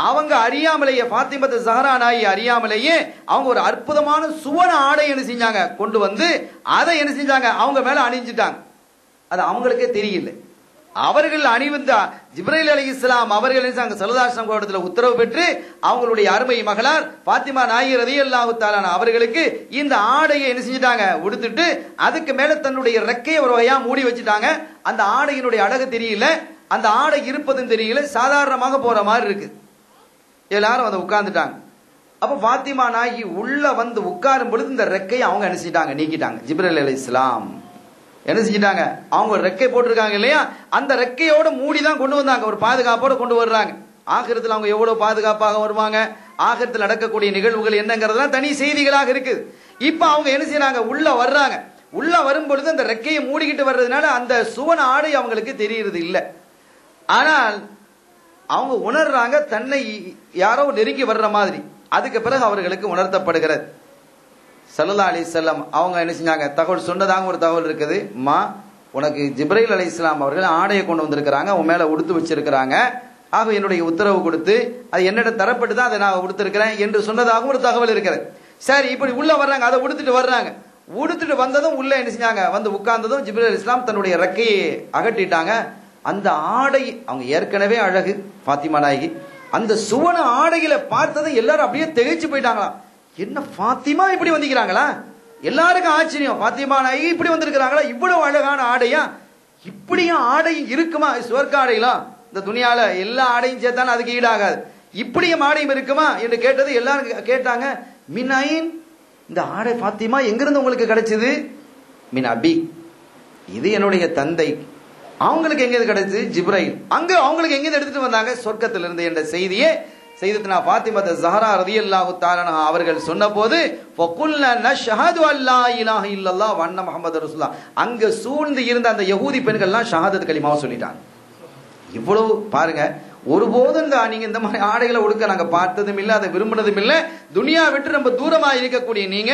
அவங்க அறியாமலேயே, பாத்திமத்து ஸஹரா நாயகி அறியாமலேயே அவங்க ஒரு அற்புதமான சுவன ஆடை என்ன செஞ்சாங்க கொண்டு வந்து அதை என்ன செஞ்சாங்க அவங்க மேல அணிஞ்சிட்டாங்க. அது அவங்களுக்கே தெரியல. அவர்கள் அணிவந்தா ஜிப்ரீல் அலைஹிஸ்ஸலாம் அவர்கள் என்ன செஞ்சாங்க, ஸல்லல்லாஹு அலைஹி வஸல்லம் இடத்துல உத்தரவு பெற்று அவங்களுடைய அருமை மகளார் பாத்திமா நாயகி ரலியல்லாஹு தஆலா அவர்களுக்கு இந்த ஆடையை என்ன செஞ்சிட்டாங்க உடுத்துட்டு, அதுக்கு மேல தன்னுடைய ரெக்கையை ஒரு வகையா மூடி வச்சுட்டாங்க. அந்த ஆடையினுடைய அழகு தெரியல, அந்த ஆடை இருப்பதும் தெரியல, சாதாரணமாக போற மாதிரி இருக்கு. எல்லாரும் வந்து உட்கார்ந்துட்டாங்க. அப்ப பாத்திமா நாயகி உள்ள வந்து உட்காரும் பொழுது இந்த ரெக்கையை அவங்க என்ன செஞ்சிட்டாங்க நீக்கிட்டாங்க. ஜிப்ரீல் அலைஹிஸ்ஸலாம் என்ன செஞ்சிட்டாங்க, அவங்க ரெக்கை போட்டிருக்காங்க இல்லையா, அந்த ரெக்கையோட மூடிதான் கொண்டு வந்தாங்க, ஒரு பாதுகாப்போட கொண்டு வர்றாங்க. ஆகிரத்தில் அவங்க எவ்வளவு பாதுகாப்பாக வருவாங்க, ஆகிரத்தில் நடக்கக்கூடிய நிகழ்வுகள் என்னங்கிறதுலாம் தனி செய்திகளாக இருக்குது. இப்ப அவங்க என்ன செய்யறாங்க, உள்ள வர்றாங்க. உள்ள வரும் பொழுது அந்த ரெக்கையை மூடிக்கிட்டு வர்றதுனால அந்த சுவன ஆடை அவங்களுக்கு தெரியறது இல்லை. ஆனால் அவங்க உணர்றாங்க தன்னை யாரோ நெருங்கி வர்ற மாதிரி. அதுக்கு பிறகு அவர்களுக்கு உணர்த்தப்படுகிறது. ஸல்லல்லாஹு அலைஹி வஸல்லம் அவங்க என்ன செஞ்சாங்க, தகவல் சொன்னதாக ஒரு தகவல் இருக்குது, மா உனக்கு ஜிப்ரீல் அலைஹிஸ்ஸலாம் அவர்கள் ஆடையை கொண்டு வந்திருக்கிறாங்க, உன் மேல உடுத்து வச்சிருக்கிறாங்க, ஆக என்னுடைய உத்தரவு கொடுத்து அது என்னிடம் தரப்பட்டு தான் அதை நான் உடுத்திருக்கிறேன் என்று சொன்னதாக ஒரு தகவல் இருக்கிறது. சரி, இப்படி உள்ள வர்றாங்க, அதை உடுத்துட்டு வர்றாங்க. உடுத்துட்டு வந்ததும் உள்ள என்ன செஞ்சாங்க, வந்து உட்கார்ந்ததும் ஜிப்ரீல் அலைஹிஸ்ஸலாம் தன்னுடைய ரெக்கையை அகட்டிட்டாங்க. அந்த ஆடை, அவங்க ஏற்கனவே அழகு பாத்திமா நாயகி, அந்த சுவன ஆடையில பார்த்ததும் எல்லாரும் அப்படியே திகைச்சு போயிட்டாங்களா, என்ன பாத்திமா இப்படி வந்திருக்கிறாங்களா, எல்லாருக்கும் ஆச்சரியம், பாத்திமா நாயகி இப்படி வந்திருக்கிறாங்களா, இவ்வளவு அழகான ஆடையா, இப்படியும் ஆடையும் இருக்குமா, சுவர்க்க ஆடைகளா, இந்த துணியால எல்லா ஆடையும் சேர்த்தாலும் அதுக்கு ஈடாகாது, இப்படியும் ஆடையும் இருக்குமா என்று கேட்டது. எல்லாரும் கேட்டாங்க, மின் ஐன், இந்த ஆடை ஃபாத்திமா எங்கிருந்து உங்களுக்கு கிடைச்சது? மின் அபி, இது என்னுடைய தந்தை. அவங்களுக்கு எங்கிருந்து கிடைச்சது? ஜிப்ரைல். அங்க அவங்களுக்கு எங்கிருந்து எடுத்துட்டு வந்தாங்க? சொர்க்கத்திலிருந்து என்ற செய்தியே சையதத்துனா ஃபாத்திமா ஸஹரா ரலியல்லாஹு தஆலா அன்ஹா அவர்கள் சொன்னபோது ஃபகுல்னா நஷ்ஹது அல்லா இலாஹ இல்லல்லாஹ் வ அன்ன முஹம்மது ரசூலுல்லாஹ், அங்க சூழ்ந்து இருந்த அந்த யஹூதி பெண்கள்லாம் ஷஹாதத் கலிமாவை சொல்லிட்டாங்க. இவ்வளவு பாருங்க, ஒருபோதும் நீங்க இந்த மாதிரி ஆடைகளை உடுக்க நாங்க பார்த்ததும் இல்லை, அதை விரும்பினதும் இல்லை. துனியா விட்டு ரொம்ப தூரமா இருக்கக்கூடிய நீங்க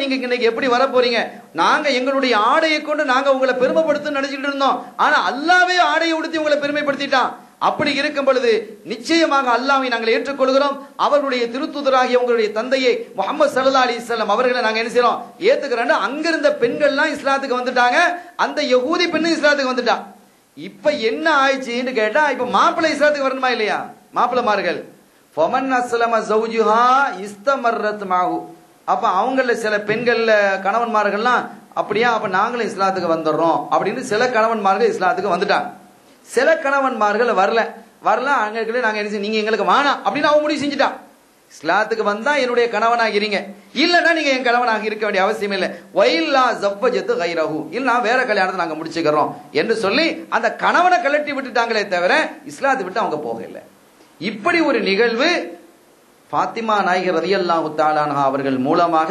நீங்க இன்னைக்கு எப்படி வர போறீங்க? நாங்க எங்களுடைய ஆடையை கொண்டு நாங்க உங்களை பெருமைப்படுத்த நினைச்சிட்டு இருந்தோம். ஆனா அல்லாவே ஆடையை உடுத்தி உங்களை பெருமைப்படுத்திட்டான். அப்படி இருக்கும் பொழுது நிச்சயமாக அல்லாஹ்வை நாங்கள் ஏற்றுக்கொள்கிறோம். அவர்களுடைய திருத்தூதராகிய உங்களுடைய தந்தையை முஹம்மது ஸல்லல்லாஹு அலைஹி வஸல்லம் அவர்களை நாங்க என்ன செய்யறோம்? ஏத்துக்கிறோம். அங்கிருந்த பெண்கள்லாம் இஸ்லாத்துக்கு வந்துட்டாங்க. அந்த யஹூதி பெண்ணு இஸ்லாத்துக்கு வந்துட்டா. இப்ப என்ன ஆயிடுச்சுன்னு கேட்டா, இப்ப மாப்பிள்ளை இஸ்லாத்துக்கு வரணுமா இல்லையா? மாப்பிள்ளைமார்கள் ஃபமன் அஸ்லம ஸௌஜுஹா இஸ்தமர்ரத் மாஹு, அப்ப அவங்கள சில பெண்கள்ல கணவன்மார்கள்லாம் அப்படியே அப்ப நாங்களும் இஸ்லாத்துக்கு வந்துடுறோம் அப்படின்னு சில கணவன்மார்கள் இஸ்லாத்துக்கு வந்துட்டாங்க. சில கணவன்மார்கள் வரல அங்க நாங்க என்ன, நீங்க எங்களுக்கு வேணாம் அப்படின்னு அவன் முடிவு செஞ்சுட்டான். இஸ்லாத்துக்கு வந்தா என்னுடைய கணவனாக இருங்க, இல்லன்னா நீங்க என் கணவனாக இருக்க வேண்டிய அவசியம் இல்லை. வைல்லா ஜவ்வஜத்து கைரஹு, இல்ல வேற கல்யாணத்தை நாங்க முடிச்சுக்கிறோம் என்று சொல்லி அந்த கணவனை கலட்டி விட்டுட்டாங்களே தவிர இஸ்லாத்தை விட்டு அவங்க போக இல்லை. இப்படி ஒரு நிகழ்வு ஃபாத்திமா நாயகி ரலியல்லாஹு தஆலா அன்ஹா அவர்கள் மூலமாக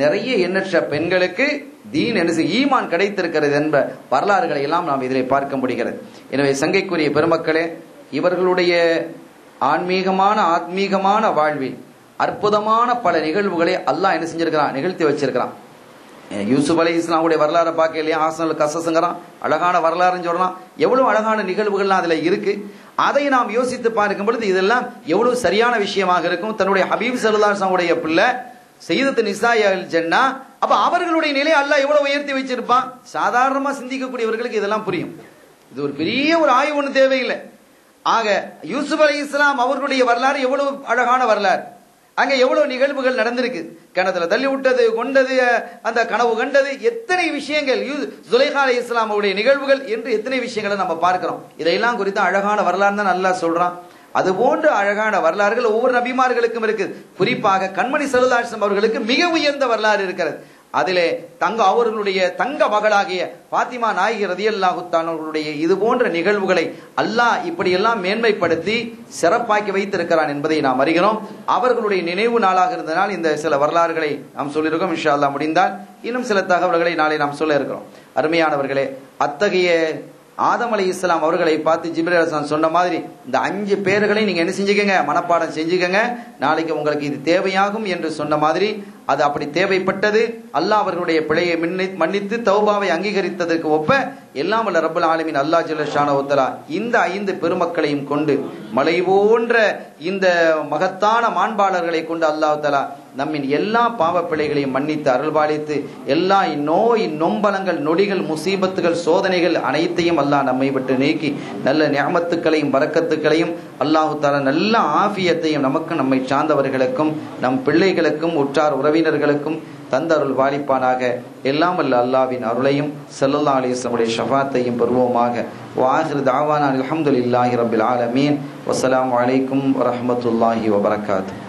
நிறைய எண்ணற்ற பெண்களுக்கு தீன் என்ன ஈமான் கிடைத்திருக்கிறது என்ற வரலாறுகளை எல்லாம் நாம் இதிலே பார்க்க முடிகிறது. எனவே சங்கைக்குரிய பெருமக்களே, இவர்களுடைய ஆத்மீகமான வாழ்வில் அற்புதமான பல நிகழ்வுகளை அல்லாஹ் என்ன செஞ்சிருக்கிறான்? நிகழ்த்தி வச்சிருக்கிறான். யூசுப் அலைஹிஸ்ஸலாமுடைய வரலாறை பார்க்க இல்லையா, ஹாசனுல் கஸஸ்ங்கறான், அழகான வரலாறுன்னு சொல்றான். எவ்வளவு அழகான நிகழ்வுகள்லாம் அதுல இருக்கு. அதை நாம் யோசித்து பார்க்கும் பொழுது இதெல்லாம் எவ்வளவு சரியான விஷயமாக இருக்கும். தன்னுடைய ஹபீப் ஸல்லல்லாஹு அலைஹி வஸல்லம் உடைய பிள்ளை சையதத்து நிசாயல் ஜன்னா, அப்ப அவர்களுடைய நிலை அல்லாஹ் எவ்வளவு உயர்த்தி வச்சிருப்பான். சாதாரணமா சிந்திக்கக்கூடியவர்களுக்கு இதெல்லாம் புரியும். இது ஒரு பெரிய ஒரு ஆய்வு ஒண்ணு தேவையில்லை. ஆக யூசுப் அலைஹிஸ்ஸலாம் அவர்களுடைய வரலாறு எவ்வளவு அழகான வரலாறு. அங்க எவ்வளவு நிகழ்வுகள் நடந்திருக்கு. கிணத்துல தள்ளி விட்டது, கொண்டது, அந்த கனவு கண்டது, எத்தனை விஷயங்கள், சுலைஹா அலைஹிஸ்ஸலாம் அவருடைய நிகழ்வுகள் என்று எத்தனை விஷயங்களை நம்ம பார்க்கிறோம். இதையெல்லாம் குறித்து அழகான வரலாறு தான் நல்லா சொல்றான். அது போன்ற அழகான வரலாறுகள் ஒவ்வொரு நபிமார்களுக்கும் இருக்கு. குறிப்பாக கண்மணி ஸல்லல்லாஹு அலைஹி வஸல்லம் அவர்களுக்கு மிக உயர்ந்த வரலாறு இருக்கிறது. அதிலே அவர்களுடைய தங்க மகளாகிய ஃபாத்திமா நாயகி ரலியல்லாஹு தஆலா அவர்களுடைய இது போன்ற நிகழ்வுகளை அல்லாஹ் இப்படியெல்லாம் மேன்மைப்படுத்தி சிறப்பாக்கி வைத்திருக்கிறான் என்பதை நாம் அறிகிறோம். அவர்களுடைய நினைவு நாளாக இருந்தனால் இந்த சில வரலாறுகளை நாம் சொல்லியிருக்கோம். இன்ஷா அல்லாஹ் முடிந்தால் இன்னும் சில தகவல்களை நாளை நாம் சொல்ல இருக்கிறோம். அருமையானவர்களே, அத்தகைய ஆதம் அலைஹிஸ்ஸலாம் அவர்களை பார்த்து ஜிப்ரீல் அலைஹிஸ்ஸலாம் சொன்ன மாதிரி இந்த 5 பேர்களை நீங்க என்ன செஞ்சுக்கங்க? மனப்பாடம் செஞ்சுக்கங்க, நாளைக்கு உங்களுக்கு இது தேவையாகும் என்று சொன்ன மாதிரி அது அப்படி தேவைப்பட்டது. அல்லாஹ் அவர்களுடைய பிழையை மன்னித்து தௌபாவை அங்கீகரித்ததற்கு ஒப்ப எல்லாம் வல்ல ரப்பல் ஆலமீன் அல்லாஹ் ஜல்ல ஷானஹு தஆலா இந்த 5 பெருமக்களையும் கொண்டு மலை போன்ற இந்த மகத்தான மாண்பாளர்களை கொண்டு அல்லாஹ் தஆலா நம்மின் எல்லா பாவ பிழைகளையும் மன்னித்து அருள்பாலித்து எல்லா நோய் நொம்பலங்கள் நொடிகள் முசீபத்துகள் சோதனைகள் அனைத்தையும் அல்லாஹ் நம்மை விட்டு நீக்கி நல்ல நிஅமத்துக்களையும் பரக்கத்துக்களையும் அல்லாஹ் தஆலா நல்ல ஆஃபியத்தையும் நமக்கு நம்மை சார்ந்தவர்களுக்கும் நம் பிள்ளைகளுக்கும் உற்றார் உறவினர்களுக்கும் தந்தருள் வாலிப்பானாக. எல்லாம் வல்ல அல்லாஹ்வின் அருளையும் ஸல்லல்லாஹு அலைஹி வஸல்லம் ஷஃபாத்தையும் பெறுவோமாக. வஆகிரு தஅவானா அல்ஹம்துலில்லாஹி ரப்பில் ஆலமீன். வஸ்ஸலாமு அலைக்கும் வரஹ்மத்துல்லாஹி வபரகாத்துஹு.